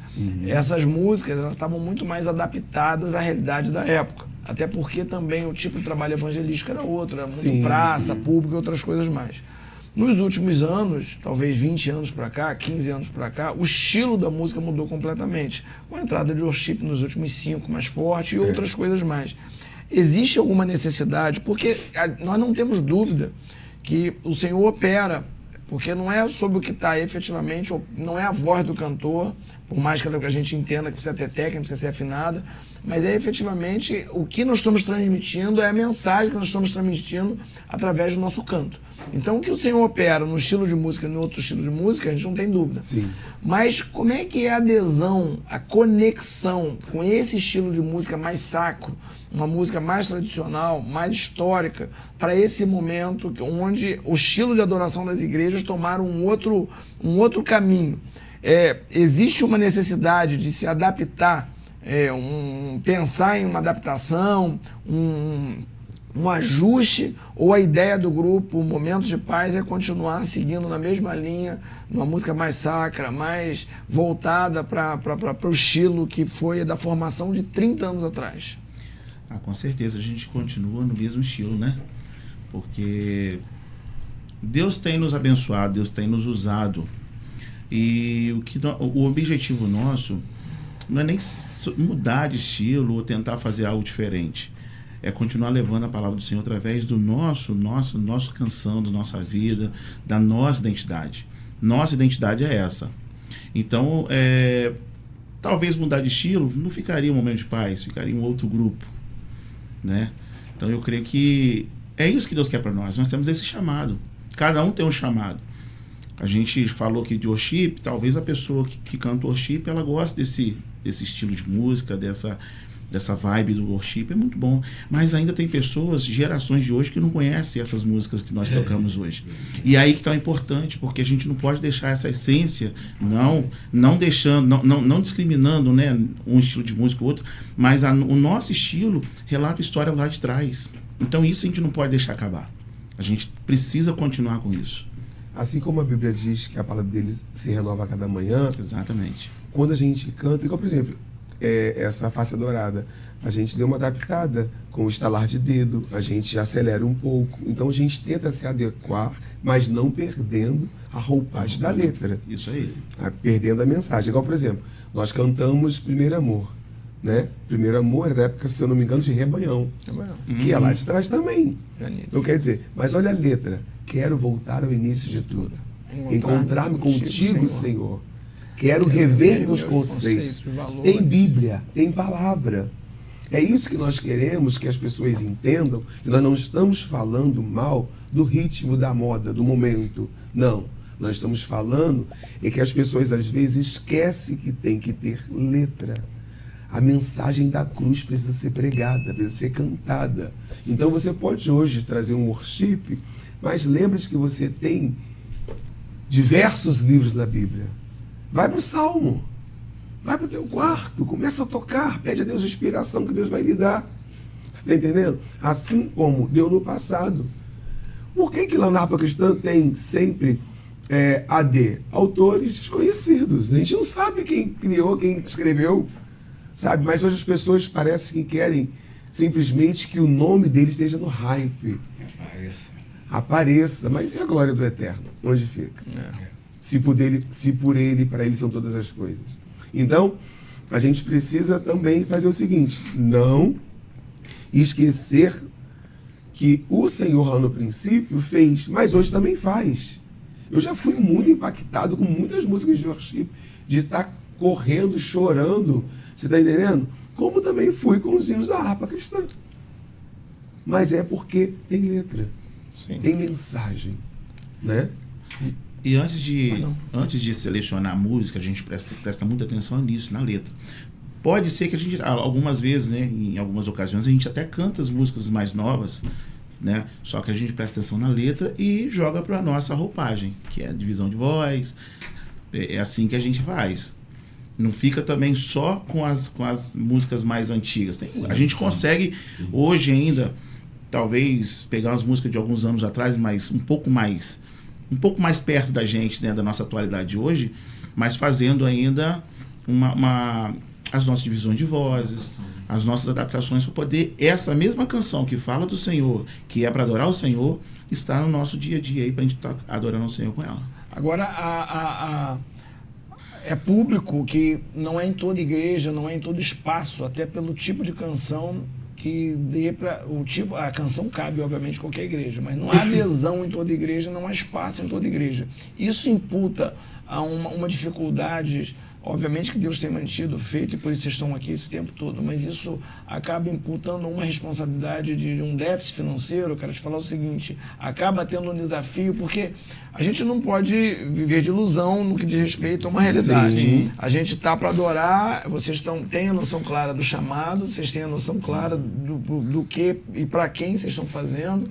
essas músicas elas estavam muito mais adaptadas à realidade da época. Até porque também o tipo de trabalho evangelístico era outro, era muito praça, público e outras coisas mais. Nos últimos anos, talvez 20 anos para cá, 15 anos para cá, o estilo da música mudou completamente. Com a entrada de worship nos últimos 5 mais forte e outras coisas mais. Existe alguma necessidade, porque nós não temos dúvida que o Senhor opera, porque não é sobre o que está efetivamente, não é a voz do cantor, por mais que a gente entenda que precisa ter técnica, precisa ser afinada, mas é efetivamente o que nós estamos transmitindo, é a mensagem que nós estamos transmitindo através do nosso canto. Então, o que o Senhor opera no estilo de música e no outro estilo de música, a gente não tem dúvida. Sim. Mas como é que é a adesão, a conexão com esse estilo de música mais sacro, uma música mais tradicional, mais histórica, para esse momento onde o estilo de adoração das igrejas tomaram um outro caminho? Existe uma necessidade de se adaptar, pensar em uma adaptação, um ajuste, ou a ideia do grupo Momentos de Paz é continuar seguindo na mesma linha, uma música mais sacra, mais voltada para o estilo que foi da formação de 30 anos atrás? Com certeza, a gente continua no mesmo estilo, né? Porque Deus tem nos abençoado, Deus tem nos usado. E o objetivo nosso não é nem mudar de estilo ou tentar fazer algo diferente. É continuar levando a palavra do Senhor através do nossa canção, da nossa vida, da nossa identidade. Nossa identidade é essa. Então, talvez mudar de estilo não ficaria um Momento de Paz, ficaria um outro grupo, né? Então, eu creio que é isso que Deus quer para nós. Nós temos esse chamado. Cada um tem um chamado. A gente falou aqui de worship, talvez a pessoa que canta worship, ela gosta desse estilo de música, dessa vibe do worship, é muito bom. Mas ainda tem pessoas, gerações de hoje, que não conhecem essas músicas que nós tocamos hoje. E aí que está importante, porque a gente não pode deixar essa essência, não deixando, não discriminando, né, um estilo de música ou outro, mas o nosso estilo relata a história lá de trás. Então isso a gente não pode deixar acabar. A gente precisa continuar com isso. Assim como a Bíblia diz que a palavra dele se renova a cada manhã. Exatamente. Quando a gente canta, igual por exemplo, essa face dourada, a gente deu uma adaptada com o estalar de dedo, a gente acelera um pouco, então a gente tenta se adequar, mas não perdendo a roupagem da letra. Isso aí. Perdendo a mensagem. Igual, por exemplo, nós cantamos Primeiro Amor, né? Primeiro Amor era da época, se eu não me engano, de Rebanhão, que é lá de trás também. Não quer dizer, mas olha a letra. Quero voltar ao início de tudo. Encontrar-me contigo, Senhor. Quero rever meus conceitos. Tem Bíblia, tem palavra. É isso que nós queremos que as pessoas entendam, que nós não estamos falando mal do ritmo, da moda, do momento. Não. Nós estamos falando é que as pessoas às vezes esquecem que tem que ter letra. A mensagem da cruz precisa ser pregada, precisa ser cantada. Então você pode hoje trazer um worship, mas lembre-se que você tem diversos livros da Bíblia. Vai para o Salmo. Vai para o teu quarto, começa a tocar, pede a Deus inspiração que Deus vai lhe dar. Você está entendendo? Assim como deu no passado. Por que lá na Harpa Cristã tem sempre AD? Autores desconhecidos. A gente não sabe quem criou, quem escreveu, sabe? Mas hoje as pessoas parecem que querem simplesmente que o nome dele esteja no hype. Apareça. Mas e a glória do Eterno? Onde fica? Se por ele, para ele são todas as coisas. Então, a gente precisa também fazer o seguinte, não esquecer que o Senhor lá no princípio fez, mas hoje também faz. Eu já fui muito impactado com muitas músicas de worship, de estar correndo, chorando, você está entendendo? Como também fui com os hinos da harpa cristã. Mas é porque tem letra, tem mensagem, né? E antes de selecionar a música, a gente presta muita atenção nisso, na letra. Pode ser que a gente, algumas vezes, né, em algumas ocasiões, a gente até canta as músicas mais novas, né, só que a gente presta atenção na letra e joga para a nossa roupagem, que é a divisão de voz. É assim que a gente faz. Não fica também só com as músicas mais antigas. A gente consegue, hoje ainda, talvez pegar as músicas de alguns anos atrás, mas um pouco mais perto da gente, né, da nossa atualidade de hoje, mas fazendo ainda as nossas divisões de vozes, as nossas adaptações para poder essa mesma canção que fala do Senhor, que é para adorar o Senhor, estar no nosso dia a dia aí para a gente estar adorando o Senhor com ela. Agora, é público que não é em toda igreja, não é em todo espaço, até pelo tipo de canção que dê para o tipo, a canção cabe obviamente em qualquer igreja, mas não há adesão em toda igreja, não há espaço em toda igreja. Isso imputa a uma dificuldade, obviamente que Deus tem mantido, feito, e por isso vocês estão aqui esse tempo todo, mas isso acaba imputando uma responsabilidade de um déficit financeiro. Eu quero te falar o seguinte, acaba tendo um desafio, porque a gente não pode viver de ilusão no que diz respeito a uma realidade. Sim. A gente está para adorar, vocês têm a noção clara do chamado, vocês têm a noção clara do que e para quem vocês estão fazendo.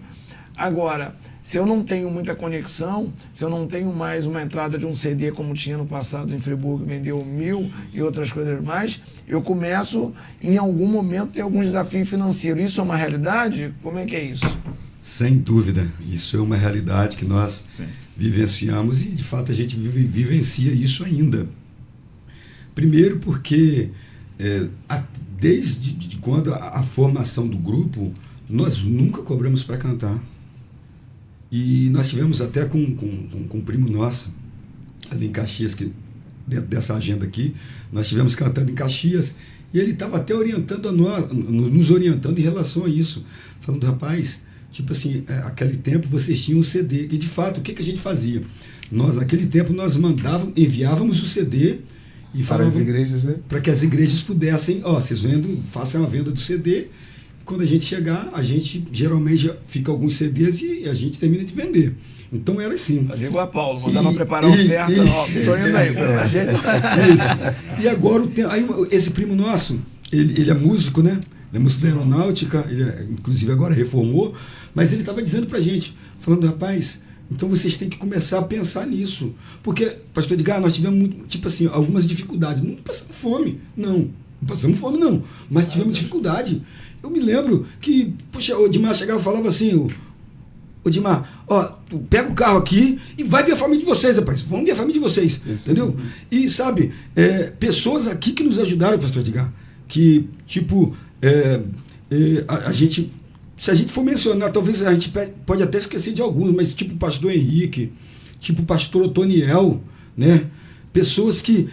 Agora, se eu não tenho muita conexão, se eu não tenho mais uma entrada de um CD como tinha no passado em Friburgo, vendeu 1.000 e outras coisas mais, eu começo, em algum momento, ter algum desafio financeiro. Isso é uma realidade? Como é que é isso? Sem dúvida. Isso é uma realidade que nós vivenciamos e, de fato, a gente vivencia isso ainda. Primeiro porque, desde quando a formação do grupo, nós nunca cobramos para cantar. E nós tivemos até com um primo nosso, ali em Caxias, que dentro dessa agenda aqui, nós estivemos cantando em Caxias, e ele estava até orientando a nós, nos orientando em relação a isso, falando, rapaz, tipo assim, aquele tempo vocês tinham um CD, e de fato, o que a gente fazia? Nós, naquele tempo, nós enviávamos o CD e para as igrejas, né? Para que as igrejas pudessem, vocês façam a venda do CD. Quando a gente chegar, a gente geralmente já fica alguns CDs e a gente termina de vender. Então era assim. Fazia igual a Paulo, mandava preparar a oferta, estou indo aí, a gente... Isso. E agora, esse primo nosso, ele é músico, né? Ele é músico da aeronáutica, inclusive agora reformou, mas ele estava dizendo pra gente, falando, rapaz, então vocês têm que começar a pensar nisso. Porque, pastor Edgar, nós tivemos, tipo assim, algumas dificuldades. Não passamos fome, não, mas tivemos dificuldade. Eu me lembro que, puxa, o Dimar chegava e falava assim, o Dimar, tu pega o carro aqui e vai ver a família de vocês, rapaz. Vamos ver a família de vocês, entendeu? E, sabe, pessoas aqui que nos ajudaram, pastor Edgar, que, tipo, a gente, se a gente for mencionar, talvez a gente pode até esquecer de alguns, mas tipo o pastor Henrique, tipo o pastor Otoniel, né? Pessoas que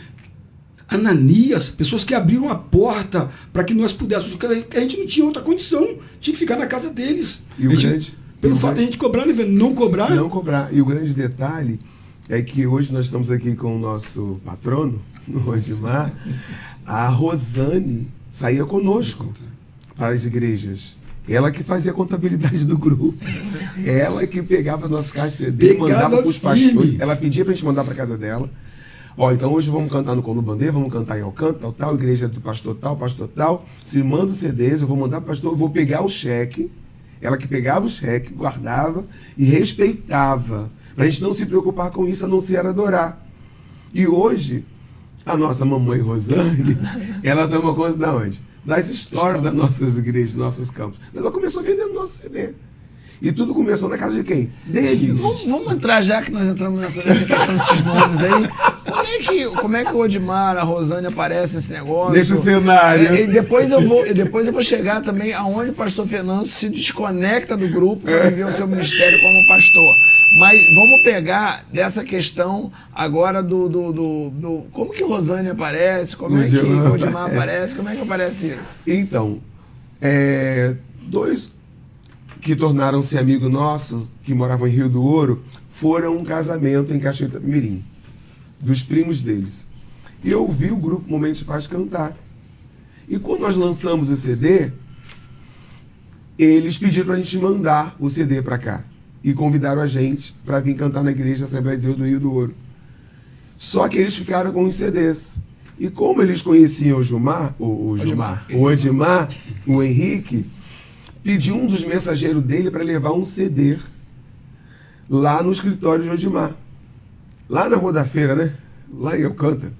Ananias, pessoas que abriram a porta para que nós pudéssemos, porque a gente não tinha outra condição, tinha que ficar na casa deles. E o grande, pelo fato de a gente cobrar, né, velho? Não cobrar. Não cobrar. E o grande detalhe é que hoje nós estamos aqui com o nosso patrono, o Odimar. A Rosane saía conosco para as igrejas. Ela que fazia a contabilidade do grupo. Ela que pegava as nossas caixas de CD, mandava para os pastores. Ela pedia para a gente mandar para casa dela. Ó, então hoje vamos cantar no Colo Bandeira, vamos cantar em Alcântara, tal, igreja do pastor tal. Se manda os CDs, eu vou mandar para o pastor, eu vou pegar o cheque. Ela que pegava o cheque, guardava e respeitava. Para a gente não se preocupar com isso, a não ser adorar. E hoje, a nossa mamãe Rosane, ela toma conta de onde? Das histórias das nossas igrejas, dos nossos campos. Mas ela começou vendendo nosso CD. E tudo começou na casa de quem? Deles. Vamos entrar, já que nós entramos nessa questão desses nomes aí. Como é que o Odimar, a Rosane aparece nesse negócio? Nesse cenário. E depois eu vou chegar também aonde o pastor Fernando se desconecta do grupo para viver o seu ministério como pastor. Mas vamos pegar dessa questão agora do como que Rosane aparece, como é que o Odimar aparece, como é que aparece isso? Então, dois que tornaram-se amigo nosso, que moravam em Rio do Ouro, foram um casamento em Cachoeira Mirim, dos primos deles. E eu ouvi o grupo Momento de Paz cantar. E quando nós lançamos o CD, eles pediram para a gente mandar o CD para cá. E convidaram a gente para vir cantar na igreja Assembleia de Deus do Rio do Ouro. Só que eles ficaram com os CDs. E como eles conheciam o Odimar, o Henrique, pediu um dos mensageiros dele para levar um CD lá no escritório de Odimar. Lá na Rua da Feira, né? Lá em Alcântara.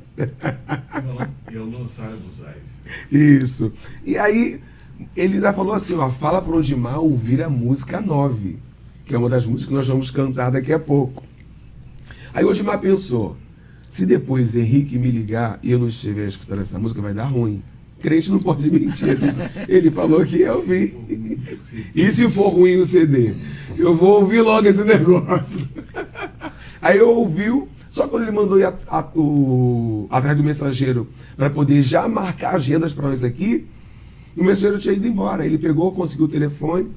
Eu lançaram dos aires. Isso. E aí, ele ainda falou assim, ó, fala para o Odimar ouvir a música 9, que é uma das músicas que nós vamos cantar daqui a pouco. Aí o Odimar pensou, se depois Henrique me ligar e eu não estiver escutando essa música, vai dar ruim. Crente não pode mentir. Ele falou que ia ouvir. E se for ruim o CD? Eu vou ouvir logo esse negócio. Aí eu ouviu, só quando ele mandou ir atrás do mensageiro para poder já marcar agendas para nós aqui, o mensageiro tinha ido embora. Ele pegou, conseguiu o telefone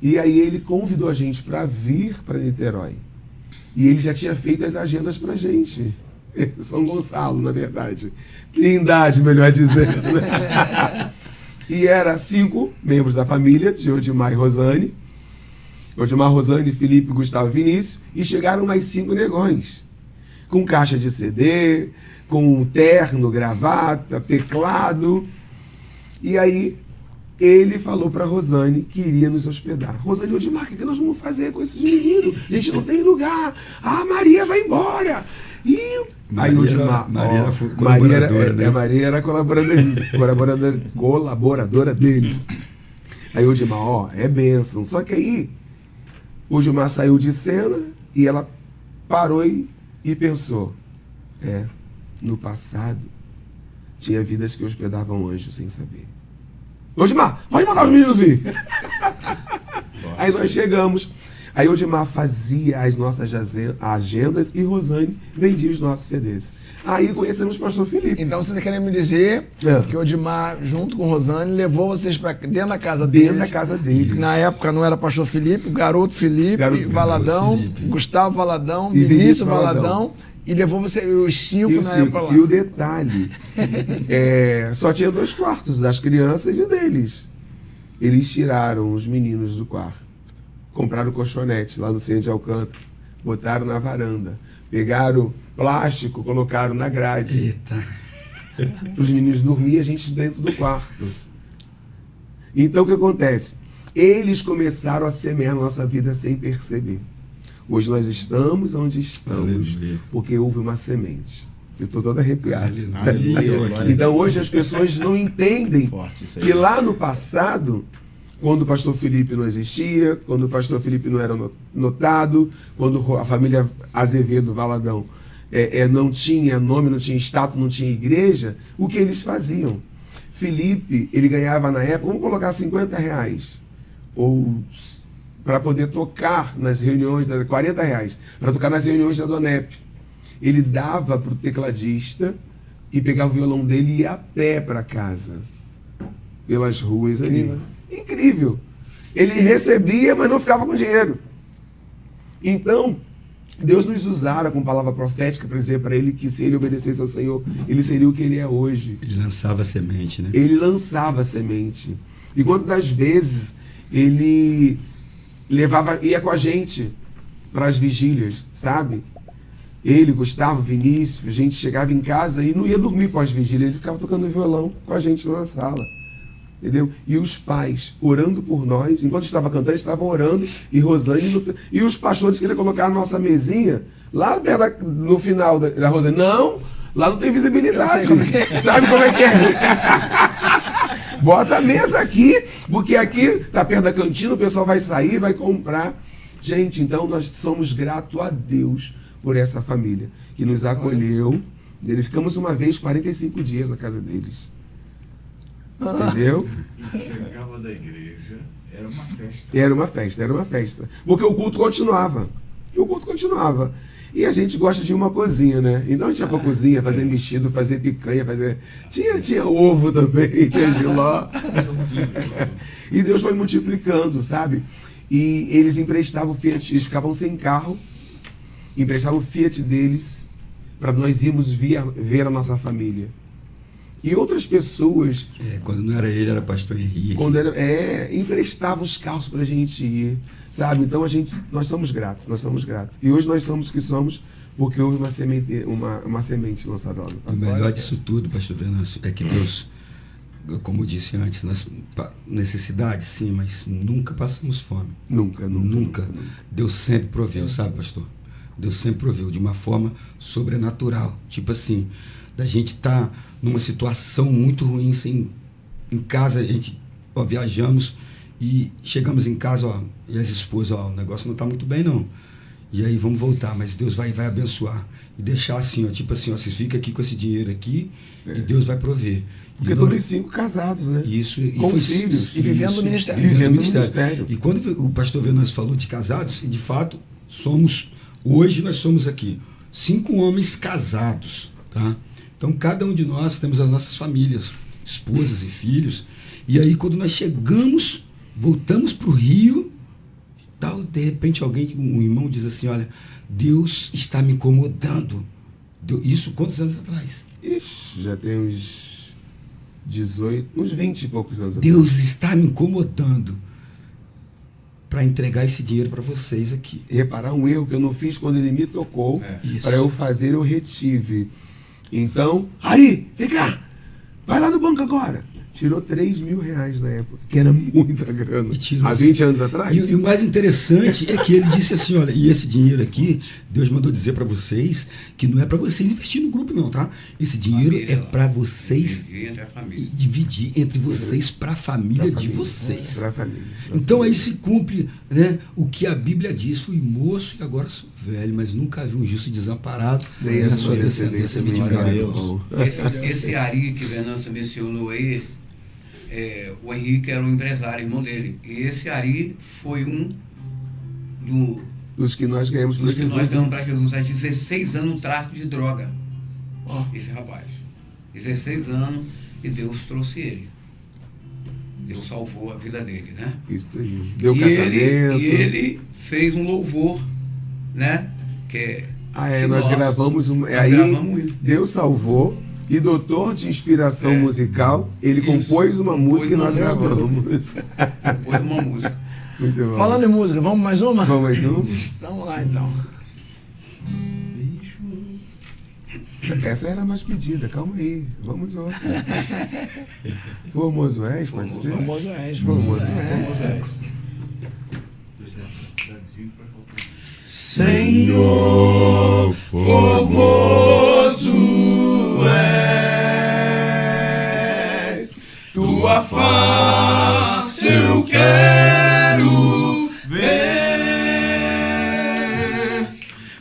e aí ele convidou a gente para vir para Niterói. E ele já tinha feito as agendas para a gente. São Gonçalo, na verdade. Trindade, melhor dizendo. Né? E era 5 membros da família, de Odimar e Rosane. Odimar, Rosane, Felipe, Gustavo e Vinícius. E chegaram mais 5 negões. Com caixa de CD, com terno, gravata, teclado. E aí ele falou para Rosane que iria nos hospedar. Rosane e Odimar, o que nós vamos fazer com esses meninos? A gente não tem lugar. A Maria vai embora. E Maria, aí Odimar, Maria foi colaboradora, né? Maria era colaboradora deles. Aí o Odimar, é bênção. Só que aí o Odimar saiu de cena e ela parou e pensou, no passado tinha vidas que hospedavam anjos sem saber. Odimar, pode mandar os meninos vir. Aí nós chegamos. Aí Odimar fazia as nossas agendas e Rosane vendia os nossos CDs. Aí conhecemos o pastor Felipe. Então você está querendo me dizer que o Odimar, junto com Rosane, levou vocês para dentro da casa deles. Dentro da casa deles. Na época não era pastor Felipe, garoto Felipe, Valadão, Felipe. Gustavo Valadão, E Vinícius Valadão. E levou você, os 5 na época lá. E o detalhe, só tinha 2 quartos, das crianças e deles. Eles tiraram os meninos do quarto. Compraram colchonete lá no centro de Alcântara, botaram na varanda, pegaram plástico, colocaram na grade. Eita. Para os meninos dormirem, a gente dentro do quarto. Então o que acontece? Eles começaram a semear a nossa vida sem perceber. Hoje nós estamos onde estamos, porque houve uma semente. Eu estou todo arrepiado. Aleluia. Então hoje as pessoas não entendem que lá no passado, quando o pastor Felipe não existia, quando o pastor Felipe não era notado, quando a família Azevedo Valadão não tinha nome, não tinha status, não tinha igreja, o que eles faziam? Felipe, ele ganhava na época, vamos colocar R$50, ou para poder tocar nas reuniões, R$40, para tocar nas reuniões da Donep. Ele dava para o tecladista e pegava o violão dele e ia a pé para casa, pelas ruas ali. Incrível. Ele recebia, mas não ficava com dinheiro. Então, Deus nos usara com palavra profética para dizer para ele que se ele obedecesse ao Senhor, ele seria o que ele é hoje. Ele lançava a semente, né? Ele lançava a semente. E quantas vezes ele ia com a gente para as vigílias, sabe? Ele, Gustavo, Vinícius, a gente chegava em casa e não ia dormir pós-vigília, ele ficava tocando violão com a gente na sala. Entendeu? E os pais orando por nós, enquanto estava cantando, eles estavam orando, e Rosane, e os pastores queriam colocar a nossa mesinha lá no final da Rosane. Não, lá não tem visibilidade. Sabe como é que é? Bota a mesa aqui, porque aqui tá perto da cantina, o pessoal vai sair, vai comprar. Gente, então nós somos gratos a Deus por essa família que nos acolheu. Ficamos uma vez 45 dias na casa deles. Entendeu? E chegava da igreja, era uma festa. Era uma festa. Porque o culto continuava. E a gente gosta de uma cozinha, né? Então a gente ia pra cozinha, fazer mexido, fazer picanha, fazer. Tinha ovo também, tinha giló. E Deus foi multiplicando, sabe? E eles emprestavam o Fiat, eles ficavam sem carro, emprestavam o Fiat deles para nós irmos ver a nossa família. E outras pessoas... quando não era ele, era pastor Henrique. Emprestava os carros para a gente ir, sabe? Então nós somos gratos. E hoje nós somos o que somos porque houve uma semente lançada lá no O passado. melhor disso tudo, pastor Venâncio, é que Deus, como eu disse antes, necessidade sim, mas nunca passamos fome. Nunca. Deus sempre proveu, sabe, pastor? Deus sempre proveu de uma forma sobrenatural. Tipo assim, da gente estar numa situação muito ruim, sem, em casa, a gente viajamos e chegamos em casa, e as esposas, o negócio não está muito bem não. E aí vamos voltar, mas Deus vai abençoar. E deixar assim, tipo assim, você fica aqui com esse dinheiro aqui e Deus vai prover. Porque todos 5 casados, né? Isso, com filhos. E vivendo no ministério. Vivendo no ministério. E quando o pastor Venâncio falou de casados, de fato, hoje nós somos aqui 5 homens casados, tá? Então, cada um de nós temos as nossas famílias, esposas e filhos. E aí, quando nós voltamos para o Rio, tal, de repente um irmão diz assim, olha, Deus está me incomodando. Isso quantos anos atrás? Ixi, já tem uns 20 e poucos anos Deus atrás. está me incomodando para entregar esse dinheiro para vocês aqui. E reparar um erro que eu não fiz quando ele me tocou, para eu fazer, eu retive. Então, Ari, vem cá, vai lá no banco agora. Tirou R$3.000 na época, que era muita grana. Há 20 anos atrás. E o mais interessante é que ele disse assim, olha, e esse dinheiro aqui, Deus mandou dizer para vocês que não é para vocês investir no grupo não, tá? Esse dinheiro é para vocês dividir entre vocês para a família de vocês. Pra família. Então aí se cumpre, né, o que a Bíblia diz, fui moço e agora sou velho, mas nunca vi um justo desamparado nem a sua descendência mendigar. Esse Ari que Venâncio mencionou aí, o Henrique era um empresário, irmão dele. E esse Ari foi dos que nós ganhamos para Jesus. Nós ganhamos para Jesus há 16 anos no tráfico de droga. Esse rapaz. 16 anos e Deus trouxe ele. Deus salvou a vida dele, né? Isso aí. Deu casamento. E ele fez um louvor, né? Nós gravamos aí Deus salvou. E doutor de inspiração musical, ele compôs uma música e nós gravamos. Compôs uma música. Muito bom. Falando em música, vamos mais uma? Vamos mais uma? Vamos lá então. Essa era a mais pedida, calma aí. Vamos outra. Formoso és, pode ser? Formoso és. Senhor, formoso és, tua face eu quero ver,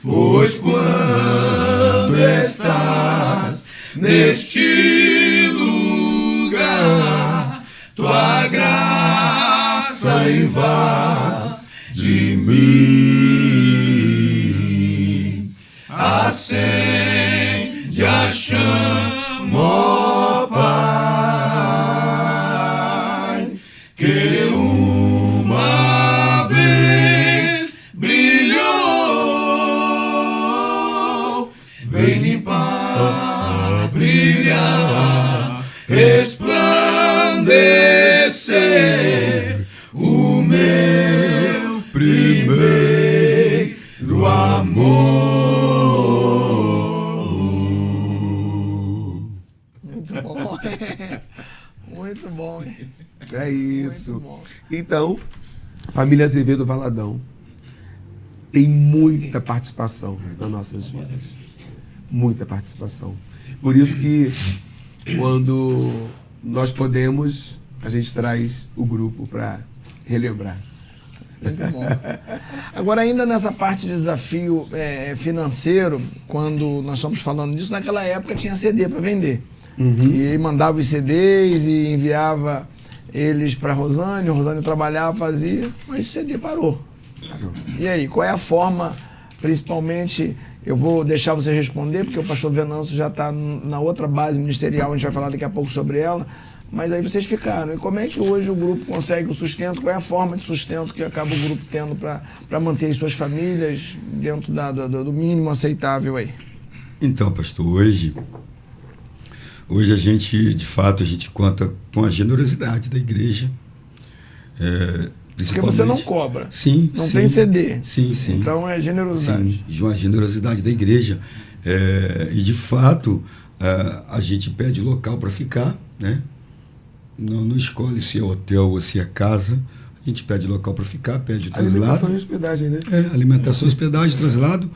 pois quando estás neste lugar, tua graça invade mim, acende a chama ó Pai, que uma vez brilhou, vem limpar, brilhar, resplandecer o meu primeiro amor. Muito bom. Muito bom. É isso. Muito bom. Então, família Azevedo Valadão tem muita participação nas nossas vidas. Muita participação. Por isso que quando nós podemos, a gente traz o grupo para relembrar. Muito bom. Agora, ainda nessa parte de desafio financeiro, quando nós estamos falando disso, naquela época tinha CD para vender. E mandava os CDs e enviava eles para a Rosane trabalhava, fazia, mas o CD parou. E aí, qual é a forma, principalmente, eu vou deixar você responder, porque o pastor Venâncio já está na outra base ministerial, a gente vai falar daqui a pouco sobre ela, mas aí vocês ficaram. E como é que hoje o grupo consegue o sustento? Qual é a forma de sustento que acaba o grupo tendo para manter as suas famílias dentro do mínimo aceitável aí? Então, pastor, hoje a gente, de fato, a gente conta com a generosidade da igreja. Porque você não cobra. Sim. Não tem CD. Sim. Então é generosidade. Sim, de uma generosidade da igreja. E, de fato, a gente pede local para ficar, né? Não escolhe se é hotel ou se é casa. A gente pede local para ficar, pede traslado. Alimentação e hospedagem, né? Alimentação, hospedagem, traslado.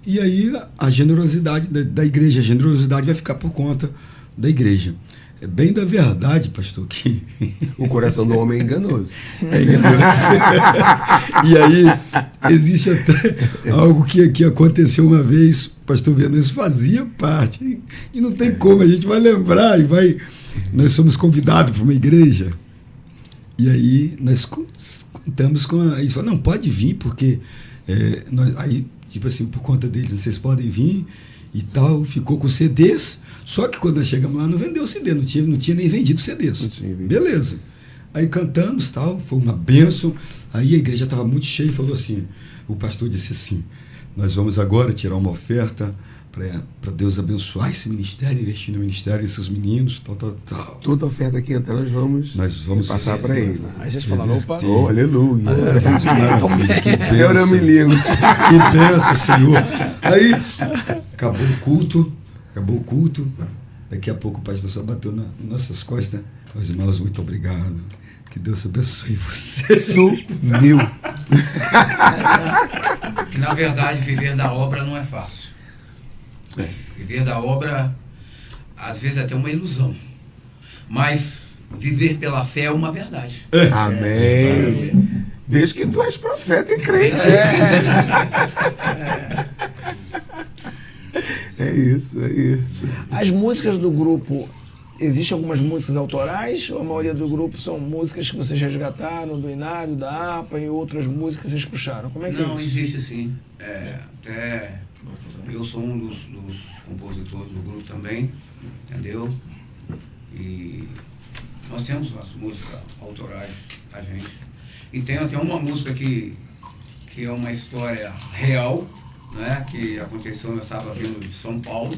E aí a generosidade da igreja, a generosidade vai ficar por conta da igreja. É bem da verdade, pastor, que o coração do homem é enganoso. É enganoso. E aí existe até algo que aconteceu uma vez, o pastor Venâncio fazia parte. E não tem como, a gente vai lembrar e vai. Nós somos convidados para uma igreja. E aí nós contamos com a. Eles falaram, não, pode vir, porque aí, tipo assim, por conta deles, vocês podem vir e tal, ficou com CDs. Só que quando nós chegamos lá, não vendeu CD, não tinha nem vendido CDs. Beleza. Aí cantamos, tal, foi uma bênção. Aí a igreja estava muito cheia e falou assim, o pastor disse assim, nós vamos agora tirar uma oferta para Deus abençoar esse ministério, investir no ministério, esses meninos, tal. Toda oferta que entrar, nós vamos passar para ele. Aí vocês falaram, opa, oh, aleluia. Eu me ligo. Que bênção, Senhor. Aí acabou o culto. Daqui a pouco o pastor só bateu nas nossas costas. Meus irmãos, muito obrigado. Que Deus abençoe você. Sumiu. Na verdade, viver da obra não é fácil. Viver da obra, às vezes, é até uma ilusão. Mas viver pela fé é uma verdade. Amém. Vejo que tu és profeta e crente. É isso. As músicas do grupo, existem algumas músicas autorais ou a maioria do grupo são músicas que vocês resgataram do Inário, da harpa e outras músicas que vocês puxaram? Como é que Não, é isso? existe sim. Até eu sou um dos compositores do grupo também, entendeu? E nós temos as músicas autorais da gente. E tem até uma música que é uma história real, né, que aconteceu, eu estava vindo de São Paulo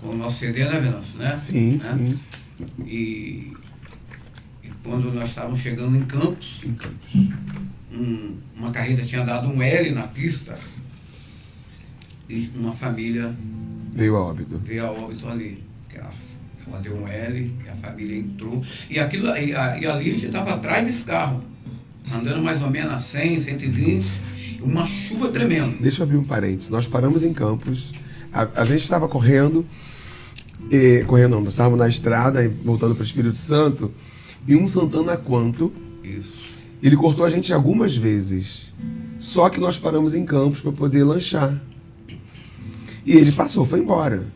com o nosso CD, né, Venâncio? Né? Sim. E quando nós estávamos chegando em Campos, uma carreta tinha dado um L na pista e uma família veio a óbito ali. Ela deu um L e a família entrou. E ali a gente estava atrás desse carro, andando mais ou menos a 100, 120. Uma chuva tremenda. Deixa eu abrir um parênteses. Nós paramos em Campos. A gente estava correndo. Nós estávamos na estrada, voltando para o Espírito Santo. E um Santana Quanto. Isso. Ele cortou a gente algumas vezes. Só que nós paramos em Campos para poder lanchar. E ele passou, foi embora.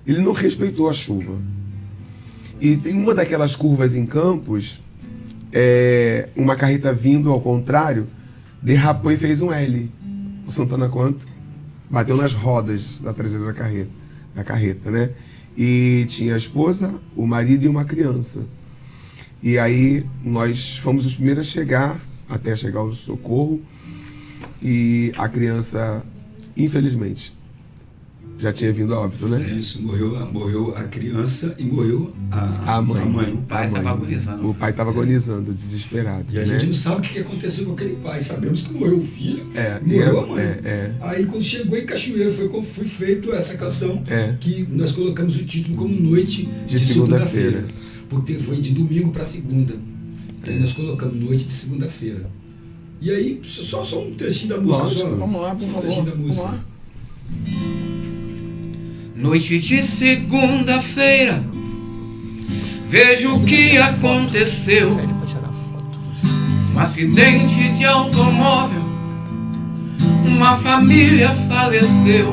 Ele não respeitou a chuva. E tem uma daquelas curvas em Campos, uma carreta vindo ao contrário, derrapou e fez um L. O Santana Quanto bateu nas rodas da traseira da carreta, né? e tinha a esposa, o marido e uma criança. E aí nós fomos os primeiros a chegar, até chegar o socorro, e a criança, infelizmente, já tinha vindo a óbito, né? Isso, morreu a criança e morreu a mãe. O pai estava agonizando. O pai estava agonizando, desesperado. E a né? gente não sabe o que aconteceu com aquele pai. Sabemos que morreu o filho, É, morreu a mãe. é. Aí quando chegou em Cachoeira, foi como foi feito essa canção, É. que nós colocamos o título como Noite De de Segunda-feira. Segunda-feira. Porque foi de domingo para segunda. Aí nós colocamos Noite de Segunda-feira. E aí, só um trechinho da música. Lógico. Só, Vamos lá, por só um favor. trechinho da Vamos música. lá. Noite de segunda-feira, vejo o que aconteceu. Pede pra tirar foto. Um acidente de automóvel, uma família faleceu.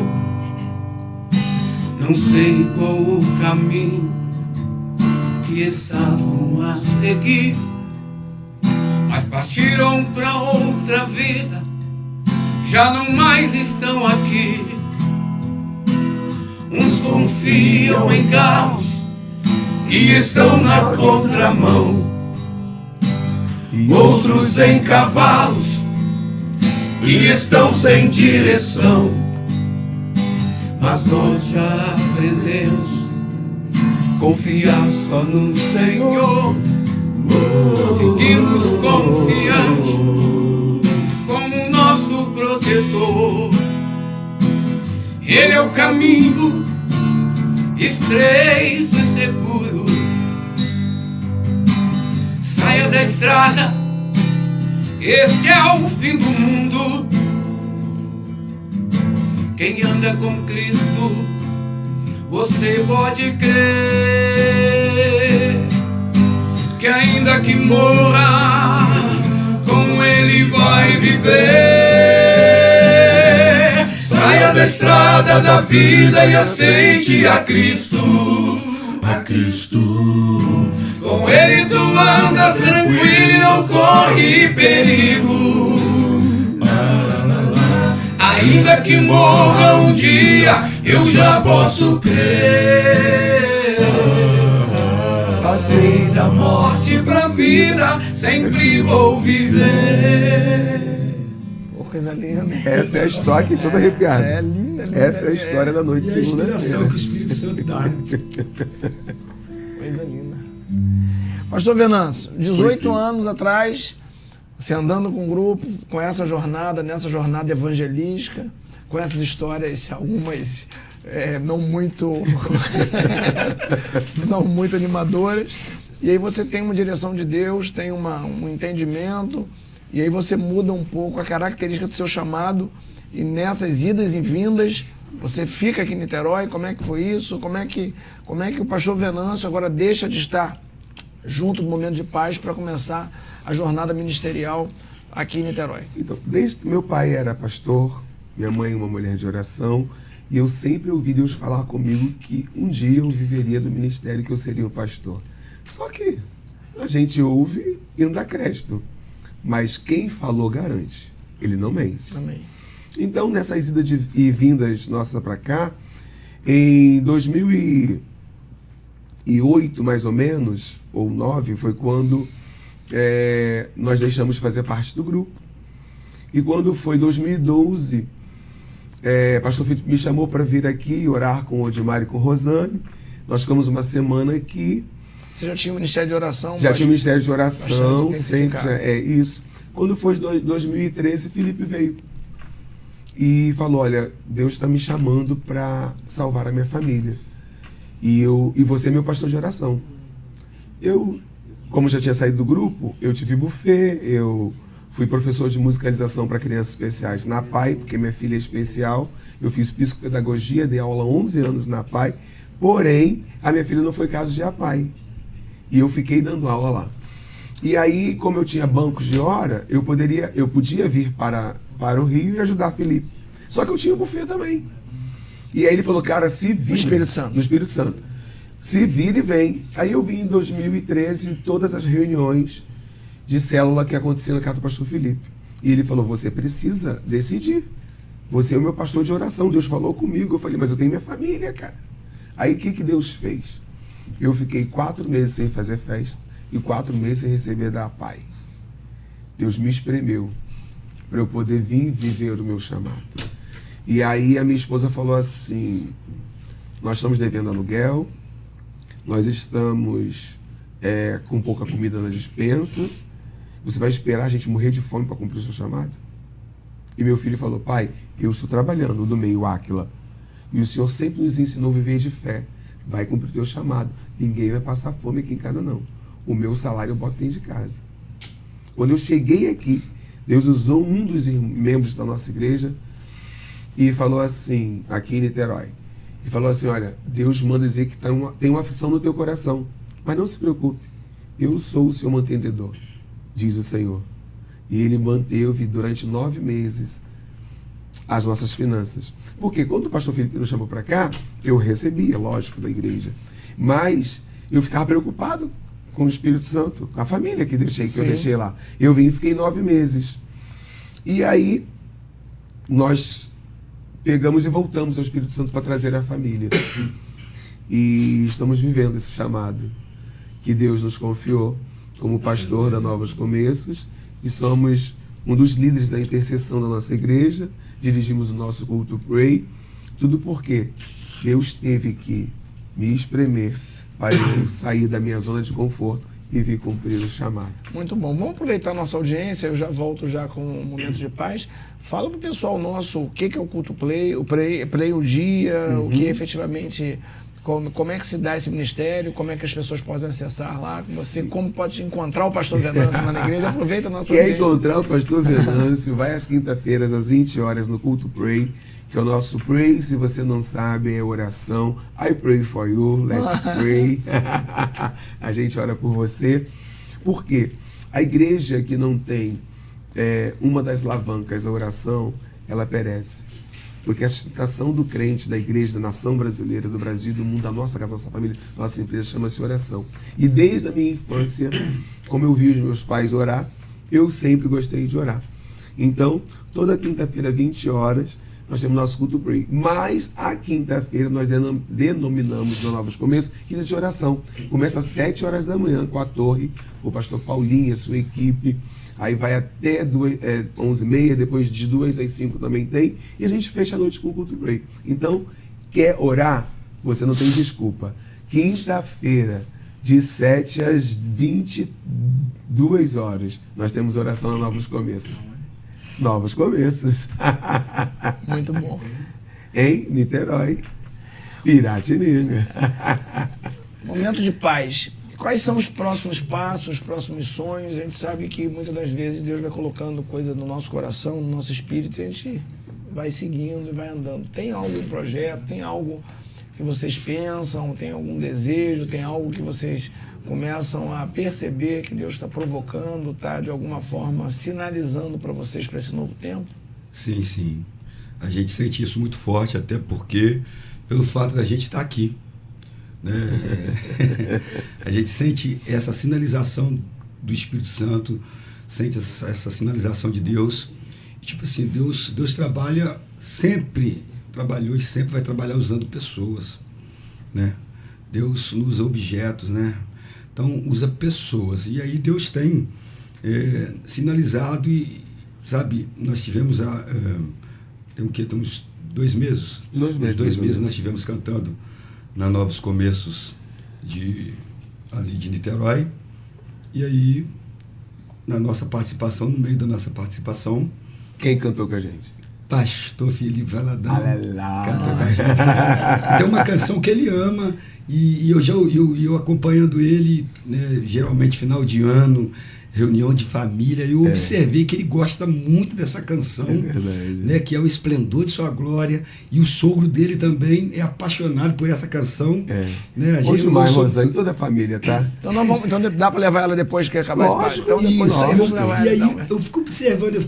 Não sei qual o caminho que estavam a seguir, mas partiram pra outra vida, já não mais estão aqui. Uns confiam em carros e estão na contramão, outros em cavalos e estão sem direção. Mas nós já aprendemos confiar só no Senhor. Seguimos confiantes como nosso protetor. Ele é o caminho estreito e seguro. Saia da estrada, este é o fim do mundo. Quem anda com Cristo, você pode crer que ainda que morra, com Ele vai viver. Saia da estrada da vida e aceite a Cristo. A Cristo. Com Ele tu andas tranquilo e não corre perigo. Ainda que morra um dia, eu já posso crer. Passei da morte pra vida, sempre vou viver. Pô, coisa linda. Essa é a história que toda arrepiada. É linda, linda. Essa é a história da noite E de a inspiração que o segunda-feira. Espírito Santo dá. Coisa linda. Pastor Venâncio, 18 sim. anos atrás, você andando com um grupo, com essa jornada, nessa jornada evangelística, com essas histórias, algumas não muito não muito animadoras, e aí você tem uma direção de Deus, tem um entendimento, e aí você muda um pouco a característica do seu chamado, e nessas idas e vindas, você fica aqui em Niterói. Como é que foi isso? Como é que o pastor Venâncio agora deixa de estar junto do Momento de Paz para começar a jornada ministerial aqui em Niterói? Então, desde meu pai era pastor, minha mãe uma mulher de oração, e eu sempre ouvi Deus falar comigo que um dia eu viveria do ministério, que eu seria um pastor. Só que a gente ouve e não dá crédito. Mas quem falou garante. Ele não mente. Amém. Então, nessas idas e vindas nossas para cá, em 2008, mais ou menos, ou 2009, foi quando nós deixamos de fazer parte do grupo. E quando foi 2012, pastor Felipe me chamou para vir aqui orar com o Odimar e com o Rosane. Nós ficamos uma semana aqui. Você já tinha um ministério de oração? Já tinha um ministério de oração, bastante sempre. intensificado. Isso. Quando foi 2013, Felipe veio e falou: olha, Deus está me chamando para salvar a minha família. E você é meu pastor de oração. Eu, como já tinha saído do grupo, eu tive buffet, eu fui professor de musicalização para crianças especiais na PAI, porque minha filha é especial. Eu fiz psicopedagogia, dei aula há 11 anos na PAI. Porém, a minha filha não foi caso de APAI. E eu fiquei dando aula lá. E aí, como eu tinha bancos de hora, eu podia vir para o Rio e ajudar Felipe. Só que eu tinha o buffet também. E aí ele falou: cara, se vira. No Espírito Santo. No Espírito Santo. Se vira e vem. Aí eu vim em 2013 em todas as reuniões de célula que aconteciam na casa do pastor Felipe. E ele falou: você precisa decidir. Você é o meu pastor de oração. Deus falou comigo. Eu falei: mas eu tenho minha família, cara. Aí o que Deus fez? Eu fiquei 4 meses sem fazer festa e 4 meses sem receber da PAI. Deus me espremeu para eu poder vir viver o meu chamado. E aí a minha esposa falou assim, nós estamos devendo aluguel, nós estamos com pouca comida na despensa, você vai esperar a gente morrer de fome para cumprir o seu chamado? E meu filho falou, pai, eu estou trabalhando no meio Áquila, e o Senhor sempre nos ensinou a viver de fé, vai cumprir o teu chamado, ninguém vai passar fome aqui em casa não, o meu salário eu boto dentro de casa. Quando eu cheguei aqui, Deus usou um dos membros da nossa igreja e falou assim, aqui em Niterói, e falou assim, olha, Deus manda dizer que tem uma aflição no teu coração, mas não se preocupe, eu sou o seu mantenedor, diz o Senhor. E ele manteve durante 9 meses as nossas finanças. Porque quando o pastor Felipe nos chamou para cá, eu recebia, lógico, da igreja, mas eu ficava preocupado com o Espírito Santo, com a família que eu deixei lá. Eu vim e fiquei 9 meses. E aí, nós pegamos e voltamos ao Espírito Santo para trazer a família. E estamos vivendo esse chamado que Deus nos confiou como pastor da Novos Começos, e somos um dos líderes da intercessão da nossa igreja, dirigimos o nosso culto Pray, tudo porque Deus teve que me espremer para eu sair da minha zona de conforto e vir cumprir o chamado. Muito bom. Vamos aproveitar a nossa audiência, eu já volto já com um momento de paz. Fala para o pessoal nosso o que é o culto Play, o dia, o que efetivamente, como é que se dá esse ministério, como é que as pessoas podem acessar lá com você, como pode encontrar o pastor Venâncio lá na igreja. Aproveita a nossa audiência. Quer encontrar o pastor Venâncio, vai às quinta-feiras às 20 horas no culto Pray, que é o nosso Pray, se você não sabe, é oração. I pray for you, let's pray. A gente ora por você. Por quê? A igreja que não tem uma das alavancas, a oração, ela perece. Porque a sustentação do crente, da igreja, da nação brasileira, do Brasil, do mundo, da nossa casa, nossa família, nossa empresa, chama-se oração. E desde a minha infância, como eu vi os meus pais orar, eu sempre gostei de orar. Então, toda quinta-feira, 20 horas, nós temos nosso culto Pray. Mas a quinta-feira nós denominamos no Novos Começos quinta de oração. Começa às 7 horas da manhã com a torre, o pastor Paulinho e a sua equipe. Aí vai até 11h30, depois de 2 às 5 também tem. E a gente fecha a noite com o culto Pray. Então, quer orar? Você não tem desculpa. Quinta-feira, de 7 às 22 horas, nós temos oração no Novos Começos. Novos Começos. Muito bom. Em Niterói, Piratininga. Momento de paz. Quais são os próximos passos, os próximos sonhos? A gente sabe que muitas das vezes Deus vai colocando coisa no nosso coração, no nosso espírito, e a gente vai seguindo e vai andando. Tem algum projeto, tem algo que vocês pensam, tem algum desejo, tem algo que vocês começam a perceber que Deus está provocando, está de alguma forma sinalizando para vocês para esse novo tempo? Sim, sim. A gente sente isso muito forte, até porque pelo fato da gente estar aqui, né? A gente sente essa sinalização do Espírito Santo, sente essa sinalização de Deus. E, tipo assim, Deus trabalha, sempre trabalhou e sempre vai trabalhar usando pessoas, né? Deus não usa objetos, né? Então, usa pessoas. E aí Deus tem sinalizado e, sabe, nós tivemos tem o quê? Tem uns 2 meses? 2 meses. 2 meses nós estivemos cantando na Novos Começos ali de Niterói. E aí, na nossa participação, no meio da nossa participação... Quem cantou com a gente? Pastor Felipe Valadão cantou com a gente. Tem uma canção que ele ama e eu acompanhando ele, né, geralmente final de ano, reunião de família, eu observei que ele gosta muito dessa canção, né, que é o Esplendor de Sua Glória, e o sogro dele também é apaixonado por essa canção. Né, hoje mais, Rosane, toda a família, tá? Então dá para levar ela depois que acabar esse então depois vamos levar ela. E aí eu fico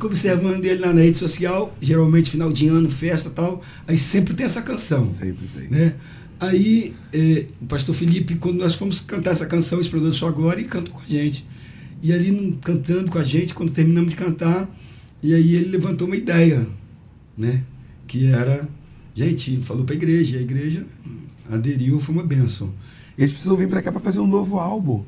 observando ele lá na rede social, geralmente final de ano, festa e tal, aí sempre tem essa canção. Sempre tem. Né? Aí o pastor Felipe, quando nós fomos cantar essa canção, Esplendor de Sua Glória, ele cantou com a gente. E ali cantando com a gente, quando terminamos de cantar, e aí ele levantou uma ideia, né? Que era Gente, falou para a igreja aderiu, foi uma bênção. Eles precisam vir para cá para fazer um novo álbum.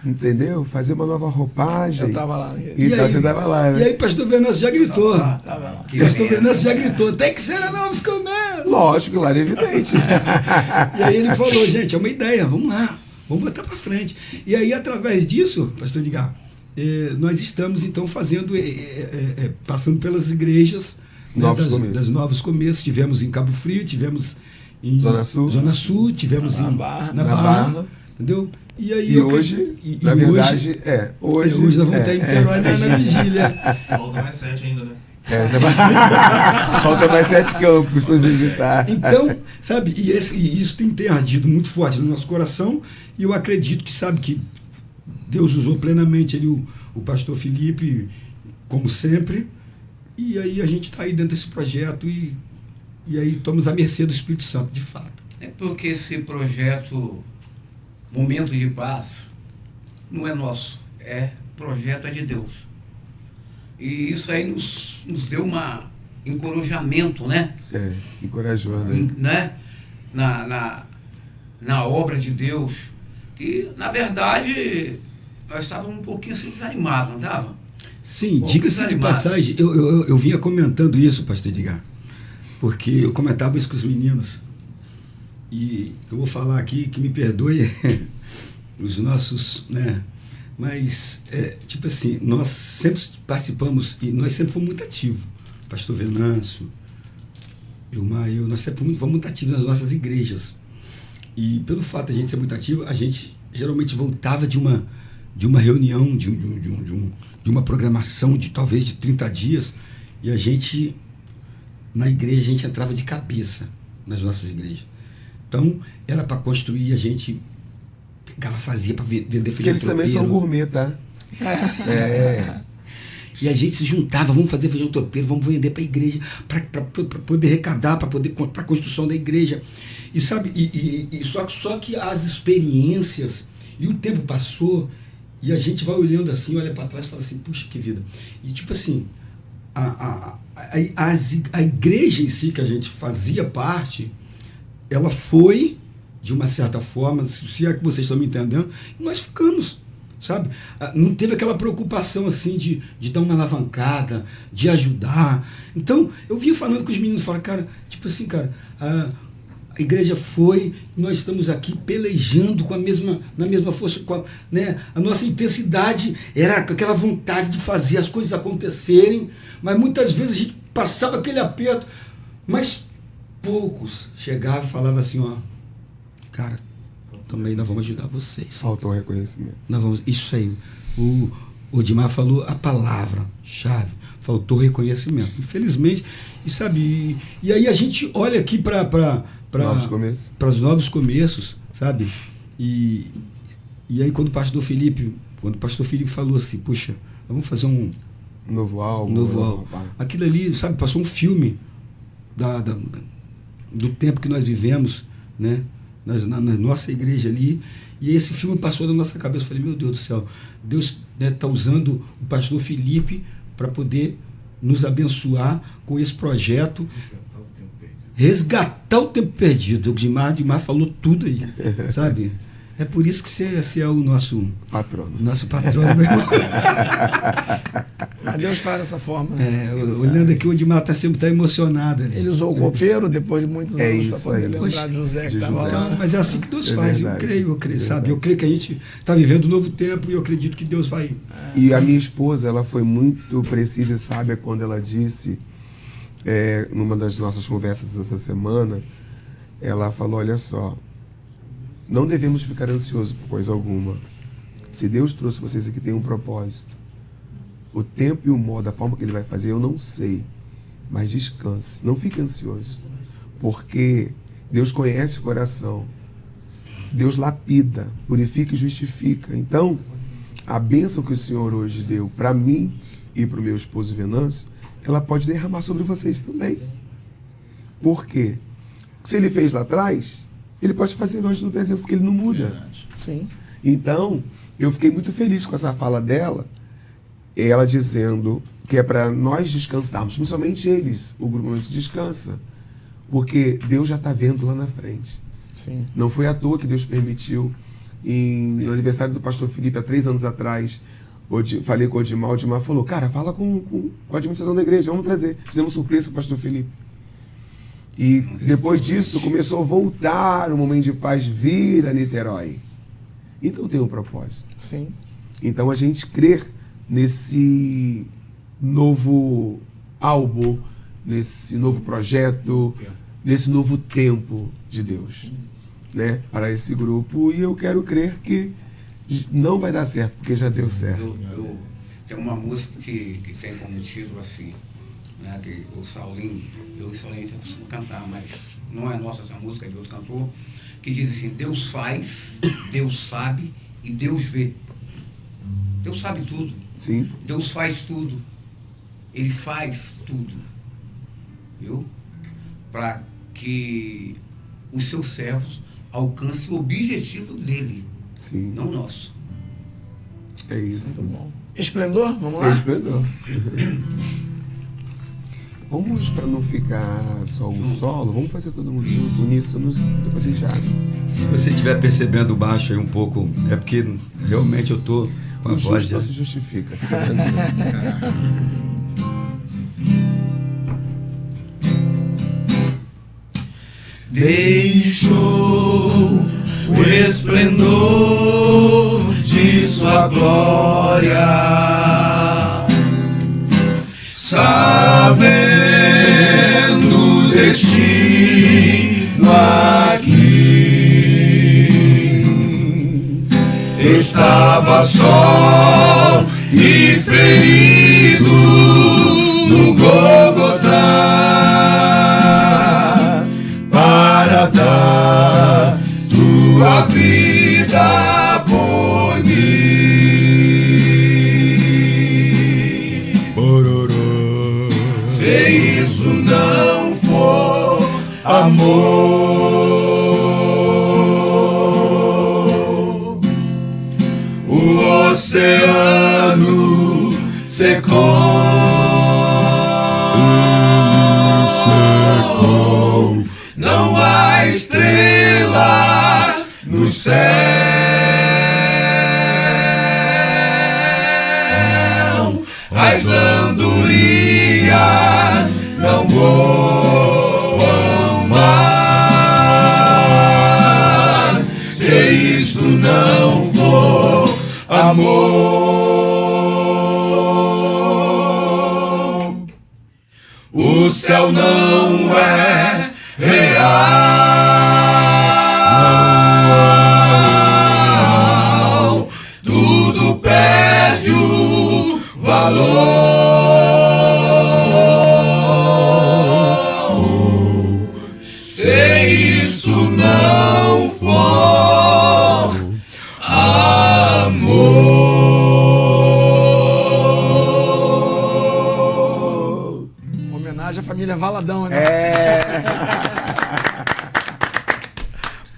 Entendeu? Fazer uma nova roupagem. Eu tava lá. Então você tava lá, né? E aí pastor Venâncio já gritou. Tava lá. Pastor Venâncio já gritou, tem que ser a Novos Começos. Lógico, claro, é evidente. E aí ele falou, gente, é uma ideia, vamos lá, vamos botar para frente. E aí, através disso, pastor Edgar, nós estamos então fazendo, passando pelas igrejas, né, das Novos Começos. Tivemos em Cabo Frio, tivemos em Zona Sul, tivemos na Barra, entendeu? E aí hoje, na verdade, hoje nós vamos estar em Niterói na vigília. Falta mais 7 ainda, né? Falta mais 7 campos para visitar. Então, sabe, e isso tem ardido muito forte no nosso coração, e eu acredito que, sabe, que Deus usou plenamente ali o pastor Felipe, como sempre, e aí a gente está aí dentro desse projeto e aí estamos à mercê do Espírito Santo, de fato. É porque esse projeto Momento de Paz não é nosso, projeto é de Deus. E isso aí nos deu encorajamento, né? Encorajou, né? Na obra de Deus. E, na verdade, nós estávamos um pouquinho assim desanimados, não estava? Sim, diga-se de passagem, eu vinha comentando isso, pastor Edgar, porque eu comentava isso com os meninos. E eu vou falar aqui, que me perdoe os nossos, né? Mas, tipo assim, nós sempre participamos e nós sempre fomos muito ativos. Pastor Venâncio, Gilmar, nós sempre fomos muito ativos nas nossas igrejas. E pelo fato de a gente ser muito ativo, a gente geralmente voltava de uma reunião, de uma programação de talvez de 30 dias, e a gente, na igreja, a gente entrava de cabeça nas nossas igrejas. Então, era para construir, a gente pegava, fazia para vender feijão tropeiro. Porque eles também são gourmet, tá? E a gente se juntava, vamos fazer feijão tropeiro, vamos vender para a igreja, para poder arrecadar, para a construção da igreja. E sabe, só que as experiências, e o tempo passou, e a gente vai olhando assim, olha para trás e fala assim, puxa, que vida. E tipo assim, a igreja em si que a gente fazia parte, ela foi, de uma certa forma, se é que vocês estão me entendendo, e nós ficamos, sabe? Não teve aquela preocupação assim de dar uma alavancada, de ajudar. Então, eu vinha falando com os meninos, falaram, cara, tipo assim, cara, a igreja foi, nós estamos aqui pelejando na mesma força, né? A nossa intensidade era aquela vontade de fazer as coisas acontecerem, mas muitas vezes a gente passava aquele aperto, mas poucos chegavam e falavam assim, ó, cara, também nós vamos ajudar vocês. Faltou reconhecimento. Isso aí. O Odimar falou a palavra-chave, faltou reconhecimento. Infelizmente, e sabe, e aí a gente olha aqui para os novos começos, sabe? E aí quando o pastor Felipe falou assim, puxa, vamos fazer um novo álbum. Aquilo ali, sabe, passou um filme do tempo que nós vivemos, né? Na nossa igreja ali, e esse filme passou na nossa cabeça. Eu falei, meu Deus do céu, Deus está usando o pastor Felipe para poder nos abençoar com esse projeto, resgatar o tempo perdido. O Dimar falou tudo aí, sabe? É por isso que você é o nosso patrono. Nosso patrono, meu irmão. Mas Deus faz dessa forma. Olhando aqui, o Edmar está emocionado. Ali. Ele usou o copeiro depois de muitos anos para poder lembrar de José que estava lá. Então, mas é assim que Deus faz. Eu creio, sabe? Eu creio que a gente está vivendo um novo tempo e eu acredito que Deus vai. E a minha esposa, ela foi muito precisa e sábia quando ela disse, numa das nossas conversas essa semana, ela falou, olha só, não devemos ficar ansiosos por coisa alguma. Se Deus trouxe vocês aqui, tem um propósito. O tempo e o modo, a forma que Ele vai fazer, eu não sei. Mas descanse, não fique ansioso. Porque Deus conhece o coração. Deus lapida, purifica e justifica. Então, a bênção que o Senhor hoje deu para mim e para o meu esposo Venâncio, ela pode derramar sobre vocês também. Por quê? Se Ele fez lá atrás, Ele pode fazer hoje no presente, porque Ele não muda. Sim. Então, eu fiquei muito feliz com essa fala dela, ela dizendo que é para nós descansarmos, principalmente eles, o grupo Momento Descansa. porque Deus já está vendo lá na frente. Sim. Não foi à toa que Deus permitiu. No aniversário do pastor Felipe, há 3 anos atrás, falei com o Odimar falou, cara, fala com a administração da igreja, vamos trazer. Fizemos surpresa com o pastor Felipe. E depois disso, começou a voltar o momento de paz vir a Niterói. Então tem um propósito. Sim. Então a gente crer nesse novo álbum, nesse novo projeto, nesse novo tempo de Deus, né, para esse grupo. E eu quero crer que não vai dar certo, porque já deu certo. Tem uma música que tem como título assim, né, que o Saulinho, eu e o Saulinho temos que cantar, mas não é nossa essa música, é de outro cantor, que diz assim: Deus faz, Deus sabe e Deus vê. Deus sabe tudo. Sim. Deus faz tudo. Ele faz tudo. Viu? Para que os seus servos alcancem o objetivo dele. Sim. Não nosso. É isso. Muito bom. Esplendor, vamos lá? Esplendor. Vamos, para não ficar só um solo, vamos fazer todo mundo junto, uníssonos, depois a gente abre. Se você estiver percebendo o baixo aí um pouco, é porque realmente eu tô com a voz Não se justifica, fica tranquilo. Deixou o esplendor de sua glória, sabendo o destino aqui, estava só e ferido no Gólgota, para dar sua vida por mim. Se isso não for amor, o oceano secou. Não há estrelas no céu, as andorinhas não voam mais. Se isto não for amor, o céu não é real, tudo perde o valor. Se isso não for amor. Homenagem à família Valadão, né?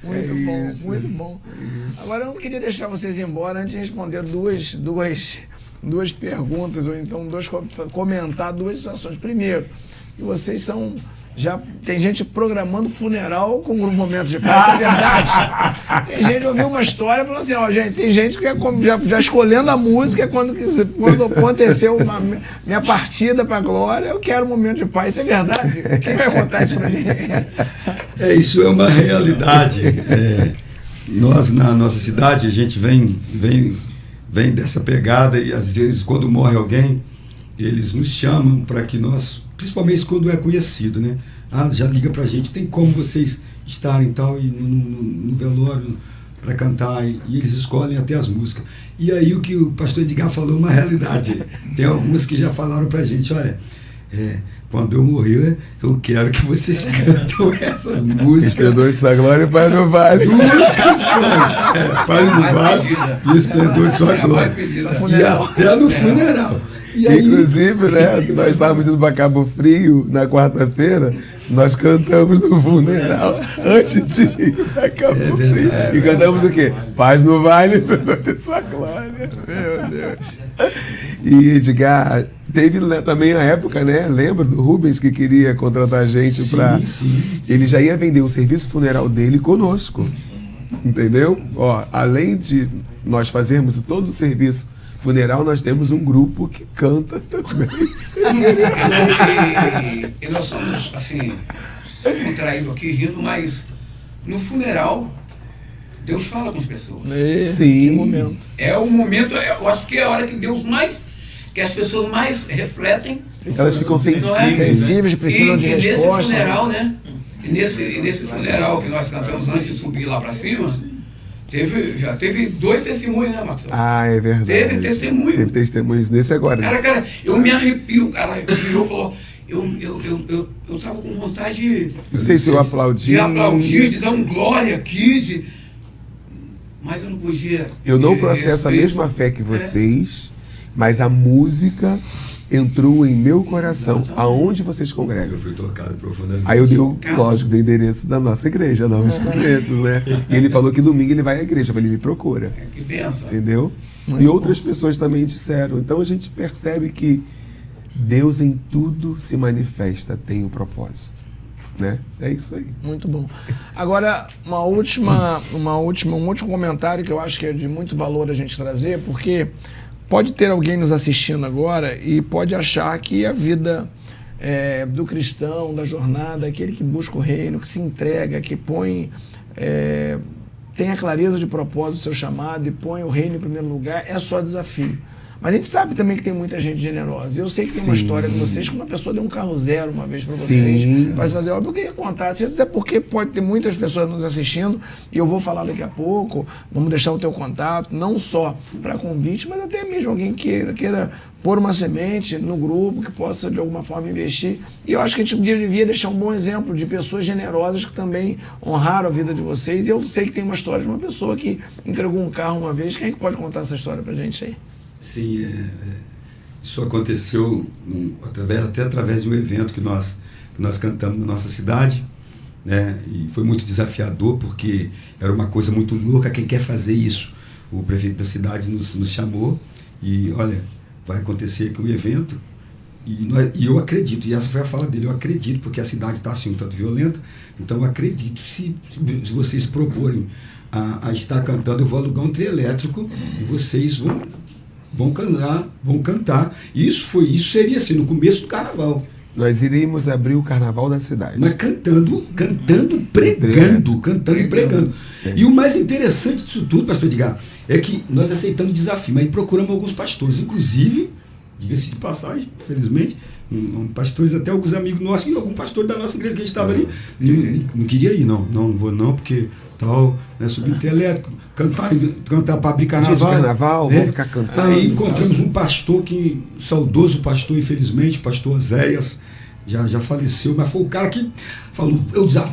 Muito bom, muito bom. Agora eu não queria deixar vocês embora antes de responder duas perguntas, ou então comentar duas situações. Primeiro, que vocês são. Já tem gente programando funeral com o grupo Momento de Paz, isso é verdade. Tem gente que ouviu uma história e falou assim, ó, gente, tem gente que já escolhendo a música quando aconteceu minha partida para a glória, eu quero um momento de paz, isso é verdade? Quem vai contar isso pra gente? Isso é uma realidade. Nós, na nossa cidade, a gente vem dessa pegada e às vezes quando morre alguém, eles nos chamam para que nós, principalmente quando é conhecido, né? Já liga pra gente, tem como vocês estarem tal, e no velório para cantar, e eles escolhem até as músicas. E aí o que o pastor Edgar falou é uma realidade. Tem alguns que já falaram pra gente, olha, quando eu morrer, eu quero que vocês cantam essas músicas. Esplendor de sua glória e Paz no Vale. Duas canções. Paz no Vale e Esplendor de sua glória. E até no funeral. E aí, inclusive, né, nós estávamos indo para Cabo Frio na quarta-feira, nós cantamos no funeral antes de ir para Cabo Frio. E cantamos o quê? Paz no Vale, Esplendor de sua glória. Meu Deus. E Edgar, Teve também a época, né? Lembra do Rubens que queria contratar a gente para. Ele já ia vender o serviço funeral dele conosco. Entendeu? Ó, além de nós fazermos todo o serviço funeral, nós temos um grupo que canta também. E nós somos, assim, contraídos aqui, rindo, mas no funeral, Deus fala com as pessoas. Sim. Que momento. É o momento, eu acho que é a hora que Deus mais, que as pessoas mais refletem. Elas ficam sensíveis. Sensíveis, precisam de resposta. Nesse funeral, né? E nesse funeral que nós cantamos antes de subir lá para cima, já teve 2 testemunhos, né, Marcos? Ah, é verdade. Teve testemunho. Teve testemunhos nesse agora. Cara, eu me arrepio, cara. Ele virou e falou, eu tava com vontade de... Não sei se eu aplaudi. De aplaudir, de dar um glória aqui, mas eu não podia. Eu não processo a mesma fé que vocês, mas a música entrou em meu coração, aonde vocês congregam. Eu fui tocado profundamente. Aí eu dei, lógico, do endereço da nossa igreja, Novos Começos, né? E ele falou que domingo ele vai à igreja, ele me procura. Que benção. Entendeu? E outras pessoas também disseram. Então a gente percebe que Deus em tudo se manifesta, tem um propósito. Né? É isso aí. Muito bom. Agora, um último comentário que eu acho que é de muito valor a gente trazer, porque pode ter alguém nos assistindo agora e pode achar que a vida do cristão, da jornada, aquele que busca o reino, que se entrega, que põe, tem a clareza de propósito do seu chamado e põe o reino em primeiro lugar, é só desafio. Mas a gente sabe também que tem muita gente generosa. Eu sei que tem uma história de vocês que uma pessoa deu um carro zero uma vez para vocês. Para fazer obra, eu queria contar, até porque pode ter muitas pessoas nos assistindo, e eu vou falar daqui a pouco, vamos deixar o teu contato, não só para convite, mas até mesmo alguém queira pôr uma semente no grupo, que possa de alguma forma investir. E eu acho que a gente devia deixar um bom exemplo de pessoas generosas que também honraram a vida de vocês. E eu sei que tem uma história de uma pessoa que entregou um carro uma vez. Quem é que pode contar essa história para a gente aí? Sim, isso aconteceu até através de um evento que nós cantamos na nossa cidade, né? E foi muito desafiador, porque era uma coisa muito louca. Quem quer fazer isso? O prefeito da cidade nos chamou e, olha, vai acontecer aqui um evento e eu acredito, e essa foi a fala dele, eu acredito, porque a cidade está assim um tanto violenta, então eu acredito, se vocês proporem a estar cantando, eu vou alugar um trio elétrico e vocês vão cantar. Isso seria assim, no começo do carnaval. Nós iríamos abrir o carnaval da cidade. Mas cantando, pregando. E o mais interessante disso tudo, pastor Edgar, é que nós aceitamos o desafio, mas procuramos alguns pastores, inclusive, diga-se de passagem, infelizmente, pastores, até alguns amigos nossos, e algum pastor da nossa igreja que a gente estava ali, não queria ir, não vou não, porque tal, né, subir no elétrico, cantar para abrir carnaval. Dia de carnaval, né? Vamos ficar cantando. Aí encontramos um pastor, saudoso pastor, infelizmente, pastor Zéias, já faleceu, mas foi o cara que falou,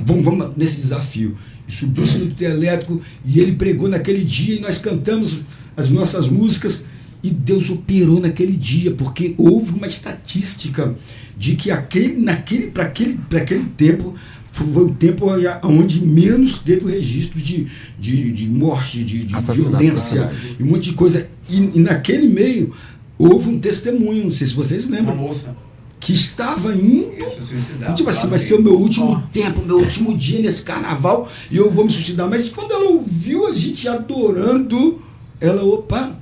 vamos nesse desafio. E subiu-se no trio elétrico e ele pregou naquele dia e nós cantamos as nossas músicas e Deus operou naquele dia, porque houve uma estatística de que para aquele tempo foi o tempo onde menos teve o registro de morte, de violência e um monte de coisa. E naquele meio houve um testemunho, não sei se vocês lembram. Uma moça que estava indo, tipo assim, vai ser o meu último tempo, meu último dia nesse carnaval e eu vou me suicidar. Mas quando ela ouviu a gente adorando, ela,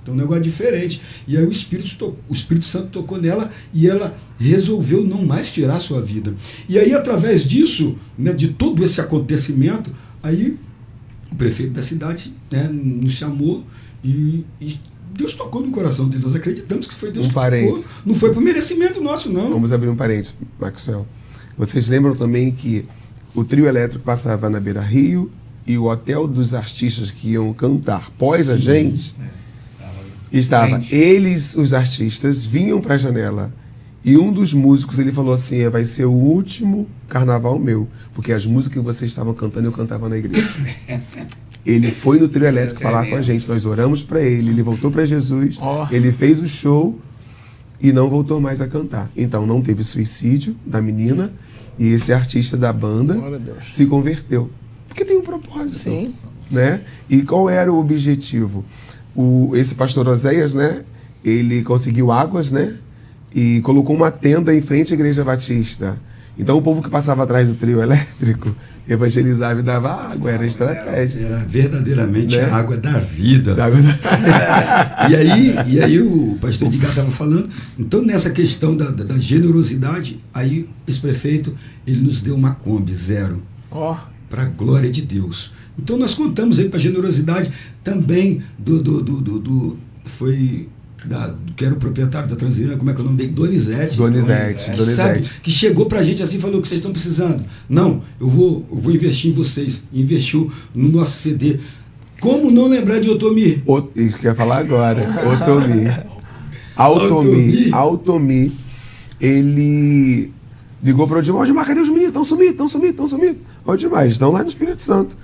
tem um negócio diferente. E aí o Espírito Santo tocou nela e ela resolveu não mais tirar a sua vida. E aí, através disso, né, de todo esse acontecimento, aí o prefeito da cidade, né, nos chamou e Deus tocou no coração dele. Nós acreditamos que foi Deus que tocou. Não foi por merecimento nosso, não. Vamos abrir um parênteses, Maxwell. Vocês lembram também que o trio elétrico passava na Beira Rio e o hotel dos artistas que iam cantar pós a gente, estava eles, os artistas, vinham para a janela e um dos músicos, ele falou assim, vai ser o último carnaval meu, porque as músicas que vocês estavam cantando, eu cantava na igreja. Ele foi no trio elétrico falar com a gente, nós oramos para ele voltou para Jesus, ele fez o show e não voltou mais a cantar. Então não teve suicídio da menina e esse artista da banda se converteu. Porque tem um propósito. Sim. Né? E qual era o objetivo? Esse pastor Oséias, né? Ele conseguiu águas, né? e colocou uma tenda em frente à Igreja Batista. Então o povo que passava atrás do trio elétrico evangelizava e dava água, era estratégia. Era verdadeiramente Né? a água da vida. Da- E aí o pastor Edgar estava falando, então nessa questão da generosidade, aí esse prefeito, ele nos deu uma Kombi 0, Ó, para a glória de Deus. Então nós contamos aí para a generosidade também que era o proprietário da Transirana, como é que é o nome dele? Donizete. Donizete. Sabe? Que chegou pra gente assim e falou que vocês estão precisando. Não, eu vou investir em vocês. Investiu no nosso CD. Como não lembrar de Otomir? Isso que eu ia falar agora. Automi, ele ligou para o Odimar, cadê os meninos? Estão sumidos. Odimar, estão lá no Espírito Santo.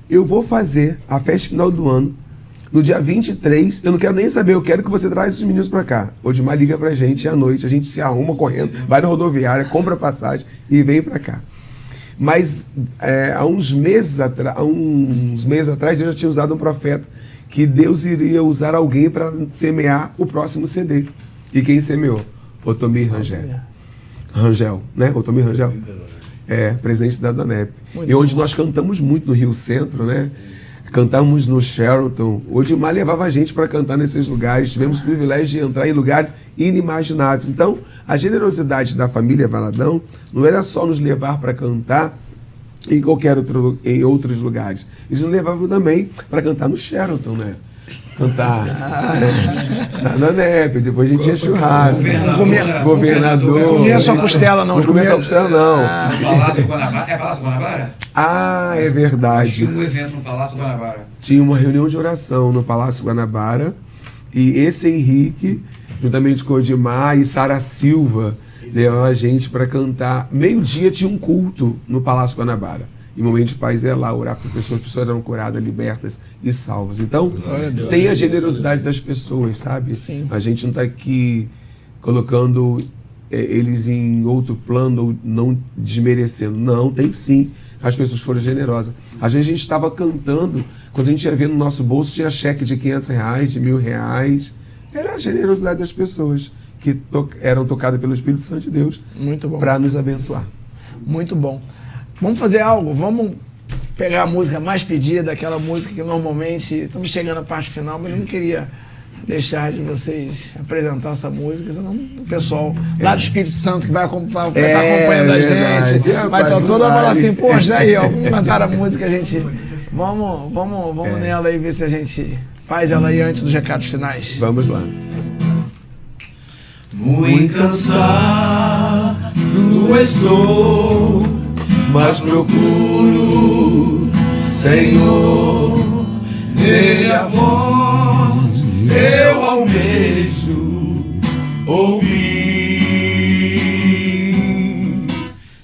Eu vou fazer a festa final do ano. No dia 23, eu não quero nem saber, eu quero que você traga esses meninos pra cá. Odimar liga pra gente à noite, a gente se arruma correndo, vai na rodoviária, compra passagem e vem pra cá. Mas há uns meses atrás, eu já tinha usado um profeta que Deus iria usar alguém para semear o próximo CD. E quem semeou? Otomir Rangel, né? Otomir Rangel? Presidente da Donep. E onde nós cantamos muito no Rio Centro, né? Cantamos no Sheraton. O Odimar levava a gente para cantar nesses lugares. Tivemos o privilégio de entrar em lugares inimagináveis. Então, a generosidade da família Valadão não era só nos levar para cantar em outros lugares. Eles nos levavam também para cantar no Sheraton, né? Cantar na NEP, depois a gente tinha churrasco. Governador. não comia só costela, não. Não comia só costela, não. Palácio Guanabara? É Palácio Guanabara? Ah, é verdade. Tinha um evento no Palácio Guanabara. Tinha uma reunião de oração no Palácio Guanabara e esse Henrique, juntamente com o Odimar e Sara Silva, levava a gente para cantar. Meio-dia tinha um culto no Palácio Guanabara. E o momento de paz é lá, orar por pessoas, as pessoas eram curadas, libertas e salvas. Então, tem a generosidade das pessoas, sabe? Sim. A gente não está aqui colocando eles em outro plano ou não desmerecendo. Não, tem sim as pessoas que foram generosas. Às vezes a gente estava cantando, quando a gente ia ver no nosso bolso, tinha cheque de R$500, de R$1.000. Era a generosidade das pessoas que eram tocadas pelo Espírito Santo de Deus. Muito bom. Para nos abençoar. Muito bom. Vamos fazer algo? Vamos pegar a música mais pedida, aquela música que normalmente... Estamos chegando à parte final, mas eu não queria deixar de vocês apresentar essa música, senão o pessoal lá do Espírito Santo que vai estar acompanhando a gente, vai estar toda hora assim, poxa, aí, ó, vamos cantar a música, a gente... Vamos nela e ver se a gente faz ela aí antes dos recados finais. Vamos lá. Muito cansado estou, mas procuro, Senhor, nele a voz eu almejo ouvir.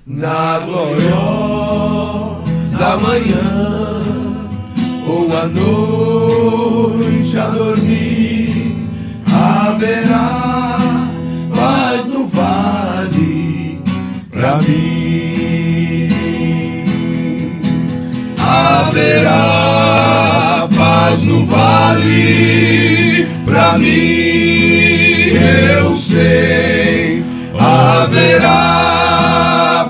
Na gloriosa manhã ou à noite a dormir, haverá paz no vale pra mim. Haverá paz no vale pra mim, eu sei. Haverá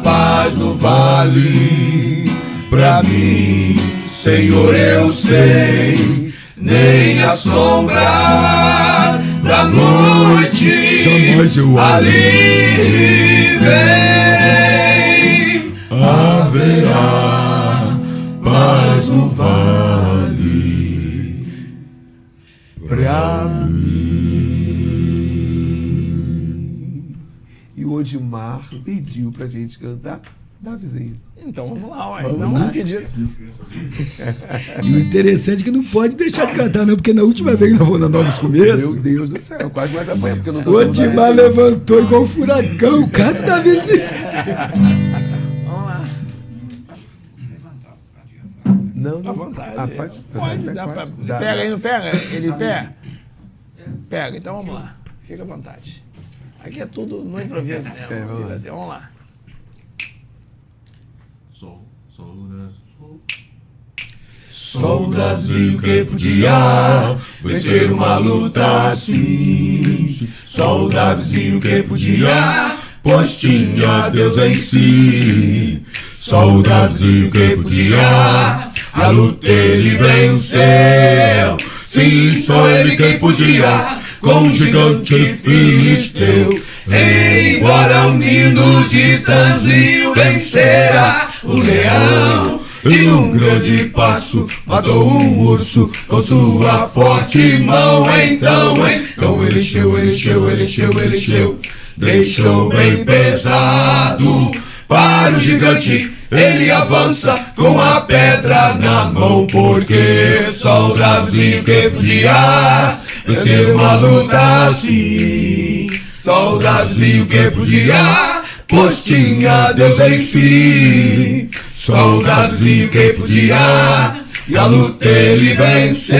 paz no vale pra mim, Senhor, eu sei. Nem a sombra da noite Jamais eu ali vem. Haverá paz no vale pra mim. E o Odimar pediu pra gente cantar Davizinho. Então vamos lá, ué. Vamos pedir. E o interessante é que não pode deixar de cantar, não, porque na última vez que nós fomos na Novos Começos, Meu Deus do céu, quase mais apanha, porque eu não o tô Odimar levantou igual um furacão, canta da vizinha. Vamos lá. Não, À vontade. pode. Pega aí, não pega? Ele pega? Pega, então vamos lá. Fica à vontade. Aqui é tudo no improviso mesmo. Vamos lá. Soldadozinho que podia vencer uma luta assim. Soldadozinho que podia, pois tinha Deus em si. Soldadozinho que podia, a luta ele venceu. Sim, só ele quem podia, com o gigante filisteu. Embora o menino de Tanzinho vencera o leão, e um grande passo matou um urso com sua forte mão. Então ele encheu, deixou bem pesado. Para o gigante ele avança com a pedra na mão, porque soldadozinho que podia vencer uma luta assim. Soldadozinho que podia, pois tinha Deus em si. Soldadozinho que podia, e a luta ele venceu.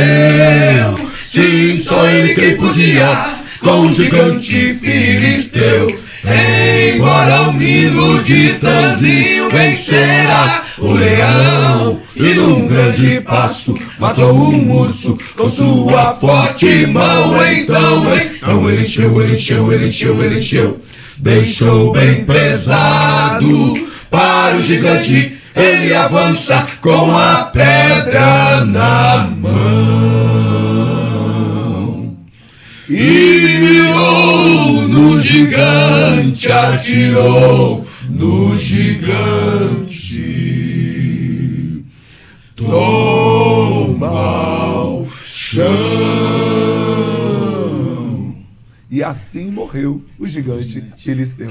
Sim, só ele que podia, com o gigante filisteu. Embora o menino de Tanzinho vencera o leão, e num grande passo matou um urso com sua forte mão. Então ele encheu, deixou bem pesado. Para o gigante ele avança com a pedra na mão. E mirou no gigante, atirou no gigante. Tomba ao chão. E assim morreu o gigante filisteu.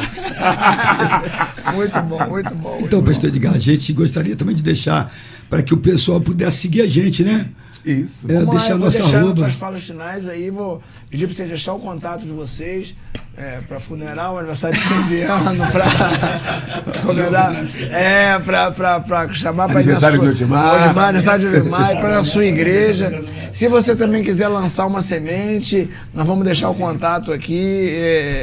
Muito bom, muito bom. Muito Então, bom. pastor Edgar, a gente gostaria também de deixar para que o pessoal pudesse seguir a gente, né? Isso. É, Vamos lá, deixar eu a vou nossa deixar arroba. nas falas finais aí, vou pedir para vocês deixar o contato de vocês para funeral, aniversário de 15 anos, para chamar para Aniversário de Otimar. aniversário de Otimar, para a sua igreja. Se você também quiser lançar uma semente, nós vamos deixar o contato aqui.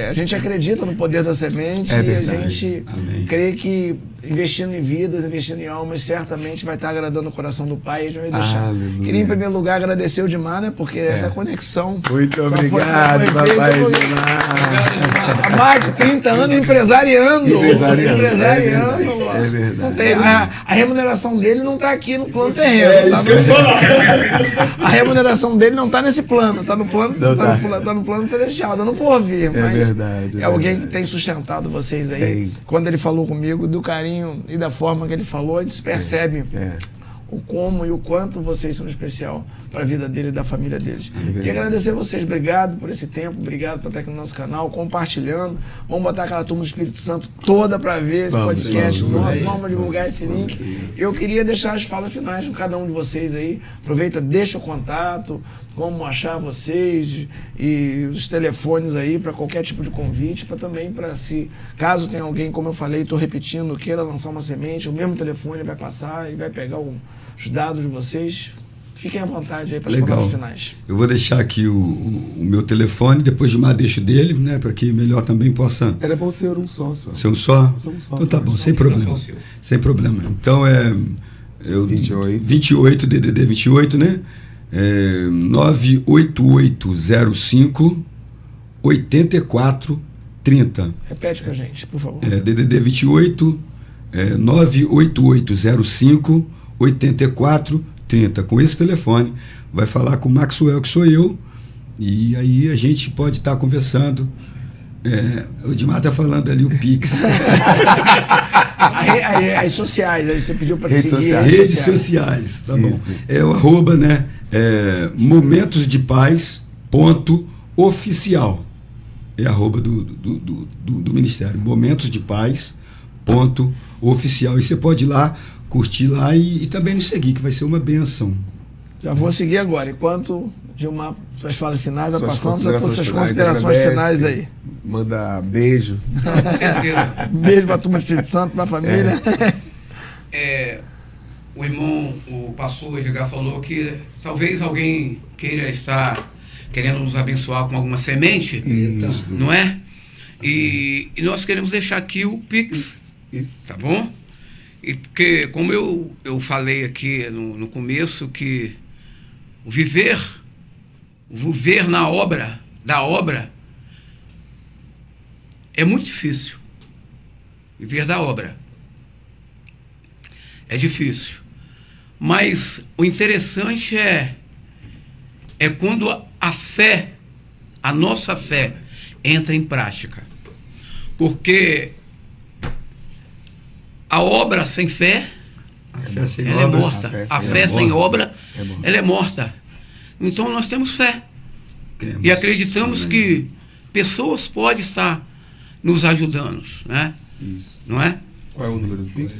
A gente acredita no poder da semente É e a verdade. gente Amém. crê que investindo em vidas, investindo em almas, certamente vai estar agradando o coração do Pai. A gente vai deixar. Aleluia. Queria, em primeiro lugar, agradecer o Edmar, né? Porque essa conexão. Muito só foi- obrigado, foi papai feita por- Edmar. Há mais de 30 anos empresariando. Empresariando, Empresariando, é verdade, mano. é verdade. Não tem, a remuneração dele não está aqui no plano terreno. É isso que eu ia falar. A remuneração dele não está nesse plano, está no plano, Não tá tá. no plano celestial, dando por vir. Mas verdade, é é alguém verdade. que tem sustentado vocês aí. Tem. Quando ele falou comigo, do carinho e da forma que ele falou, a gente se percebe o como e o quanto vocês são especial para a vida dele e da família deles. E agradecer a vocês, obrigado por esse tempo, obrigado por estar aqui no nosso canal, compartilhando. Vamos botar aquela turma do Espírito Santo toda para ver esse podcast nosso, vamos divulgar esse link. Eu queria deixar as falas finais com cada um de vocês aí. Aproveita, deixa o contato, como achar vocês e os telefones aí para qualquer tipo de convite, para também, para se caso tenha alguém, como eu falei, estou repetindo, queira lançar uma semente, o mesmo telefone vai passar e vai pegar os dados de vocês. Fiquem à vontade aí para as Legal. palavras finais. Eu vou deixar aqui o meu telefone, depois de mais deixo dele, né? Para que melhor também possa Era bom ser um só. ser um só. Ser um só. Então tá bom, sem problema. Sem problema. Então é. 28, DDD 28, né? 98805 8430. Repete pra gente, por favor. DDD 28 98805 8430. Com esse telefone, vai falar com o Maxwell, que sou eu, e aí a gente pode estar conversando. O Edmar está falando ali o Pix. As sociais, aí você pediu para Redes seguir. sociais. as Redes sociais, tá bom. Isso. É o arroba, né? momentosdepaz.oficial. É arroba do Ministério. momentosdepaz.oficial. E você pode ir lá, curtir lá e também nos seguir, que vai ser uma benção. Já vou seguir agora. Enquanto Gilmar, suas falas finais, vai Suas passando as suas considerações agradece, finais aí. Manda beijo. Com certeza. Beijo para a turma do Espírito Santo, para a família. O irmão, o pastor Edgar falou que talvez alguém queira estar querendo nos abençoar com alguma semente, Isso. não é? E nós queremos deixar aqui o Pix, Isso. tá bom? E porque, como eu falei aqui no começo, que o viver da obra, é muito difícil. Viver da obra é difícil. Mas o interessante é quando a fé, a nossa fé, entra em prática. Porque a obra sem fé, ela é morta. A fé sem obra, ela é morta. Então nós temos fé. E acreditamos que pessoas podem estar nos ajudando, né? Isso. Não é? Qual é o número do Pix?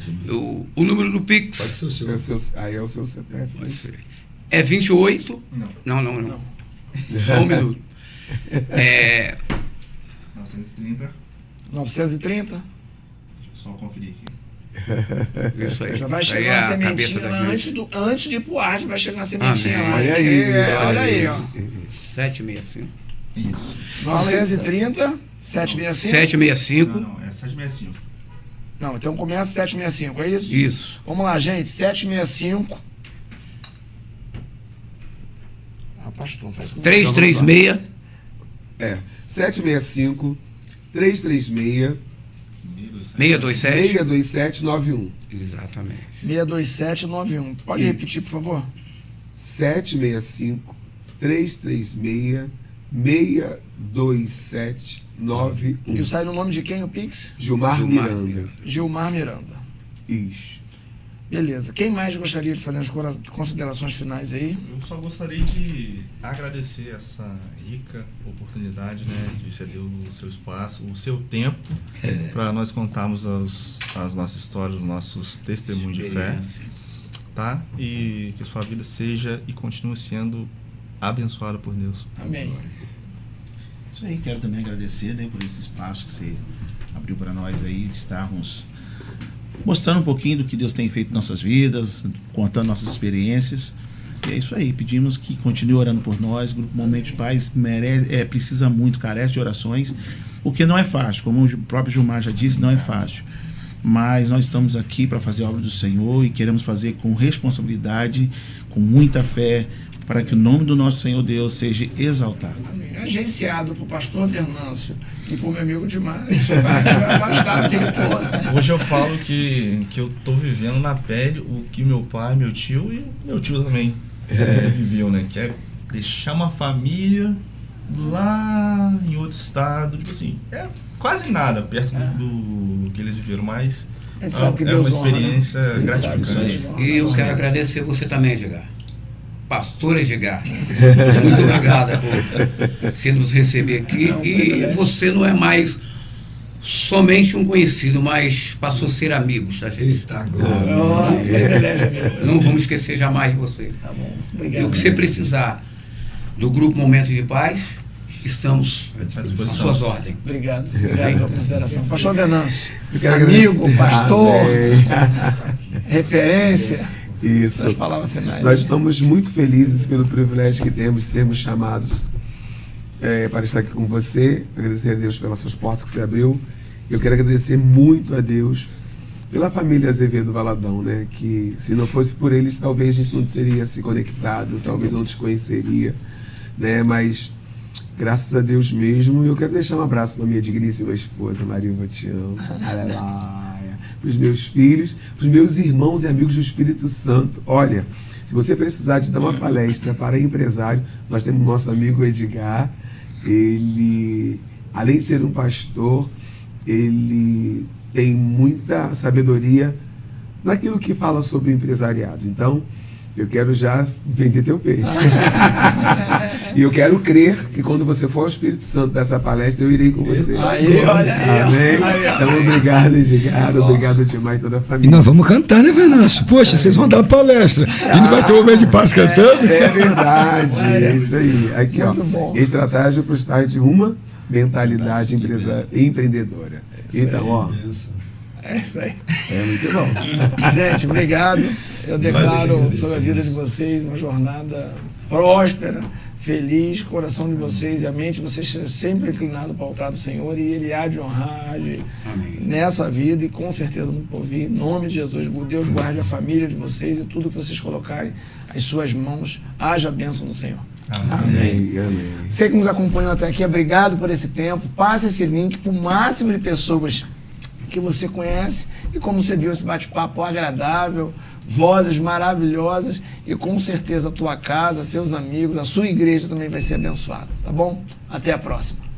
O número do Pix Pode ser o seu. Aí é o seu CPF. é 28. Não. Só um minuto. 930. 930. Deixa eu só conferir aqui. Isso aí. Já vai Isso aí chegar é a a cabeça sementinha da lá, gente. antes de ir pro ar, vai chegar a sementinha Amém. lá. Olha aí. Olha aí, ó. 765. Isso. 930, 765. 765. Não, é 765. Não, então começa 765, é isso? Isso. Vamos lá, gente. 765. Pastor, faz com 336. 765 336 627. 62791. Exatamente. 62791. Pode Isso. repetir, por favor? 765 336 62791. E sai no nome de quem o Pix? Gilmar Miranda. Gilmar Miranda. Isso. Beleza. Quem mais gostaria de fazer as considerações finais aí? Eu só gostaria de agradecer essa rica oportunidade, né, de ceder o seu espaço, o seu tempo, para nós contarmos as nossas histórias, os nossos testemunhos de fé, tá? E que sua vida seja e continue sendo abençoada por Deus. Amém. Isso aí, quero também agradecer, né, por esse espaço que você abriu para nós aí, de estarmos mostrando um pouquinho do que Deus tem feito em nossas vidas, contando nossas experiências. E é isso aí, pedimos que continue orando por nós. O Grupo Momento de Paz precisa muito, carece de orações, porque não é fácil, como o próprio Gilmar já disse, não é fácil. Mas nós estamos aqui para fazer a obra do Senhor e queremos fazer com responsabilidade, com muita fé, para que o nome do nosso Senhor Deus seja exaltado. Amém. Agenciado por pastor Venâncio e por meu amigo demais. Vai bastar a vida toda. Hoje eu falo que eu tô vivendo na pele o que meu pai, meu tio e meu tio também viviam, né? Que é deixar uma família lá em outro estado, tipo assim, é quase nada perto do que eles viveram, mas A gente sabe que é Deus uma honra, né? experiência A gente sabe que gratificante. Deus honra. E eu quero agradecer você também, Edgar. Pastor Edgar. Muito obrigada por você nos receber aqui. E você não é mais somente um conhecido, mas passou a ser amigos da gente. Eita, glória. Oh, privilégio, amigo. Não vamos esquecer jamais de você. Tá bom. E Obrigado. o que você precisar do Grupo Momento de Paz, estamos À às disposição. suas ordens. Obrigado pela consideração. Pastor Venâncio, Eu quero amigo, agradecer. pastor, Amém. referência, Isso. as palavras finais. Nós estamos muito felizes pelo privilégio que temos de sermos chamados para estar aqui com você. Agradecer a Deus pelas suas portas que você abriu. Eu quero agradecer muito a Deus pela família Azevedo Valadão, né? Que se não fosse por eles, talvez a gente não teria se conectado, talvez não te conheceria, né? Mas graças a Deus mesmo. Eu quero deixar um abraço para minha digníssima esposa, Maria, eu te amo. Aleluia. Para os meus filhos, para os meus irmãos e amigos do Espírito Santo. Olha, se você precisar de dar uma palestra para empresário, nós temos nosso amigo Edgar. Ele, além de ser um pastor, ele tem muita sabedoria naquilo que fala sobre o empresariado. Então, eu quero já vender teu peixe. E eu quero crer que quando você for ao Espírito Santo dessa palestra, eu irei com você. Aí, olha aí. Amém? Então, obrigado, Edgar. Obrigado demais toda a E família. nós vamos cantar, né, Venâncio? Poxa, vocês vão dar palestra. E não vai ter o Momento de Paz cantando? É verdade, é isso aí. Aqui, Muito ó. bom. Estratégia para estar de uma mentalidade empreendedora. Então, ó, É isso aí. é muito bom. Gente, obrigado. Eu declaro sobre a vida de vocês uma jornada próspera, feliz, coração de vocês e a mente, vocês sejam sempre inclinados para o altar do Senhor e Ele há de honrar nessa vida e com certeza no porvir. Em nome de Jesus, Deus guarde a família de vocês e tudo que vocês colocarem as suas mãos, haja bênção no Senhor. Amém. Amém. Você que nos acompanhou até aqui, obrigado por esse tempo. Passe esse link para o máximo de pessoas que você conhece e como você viu esse bate-papo agradável, vozes maravilhosas e com certeza a tua casa, seus amigos, a sua igreja também vai ser abençoada, tá bom? Até a próxima.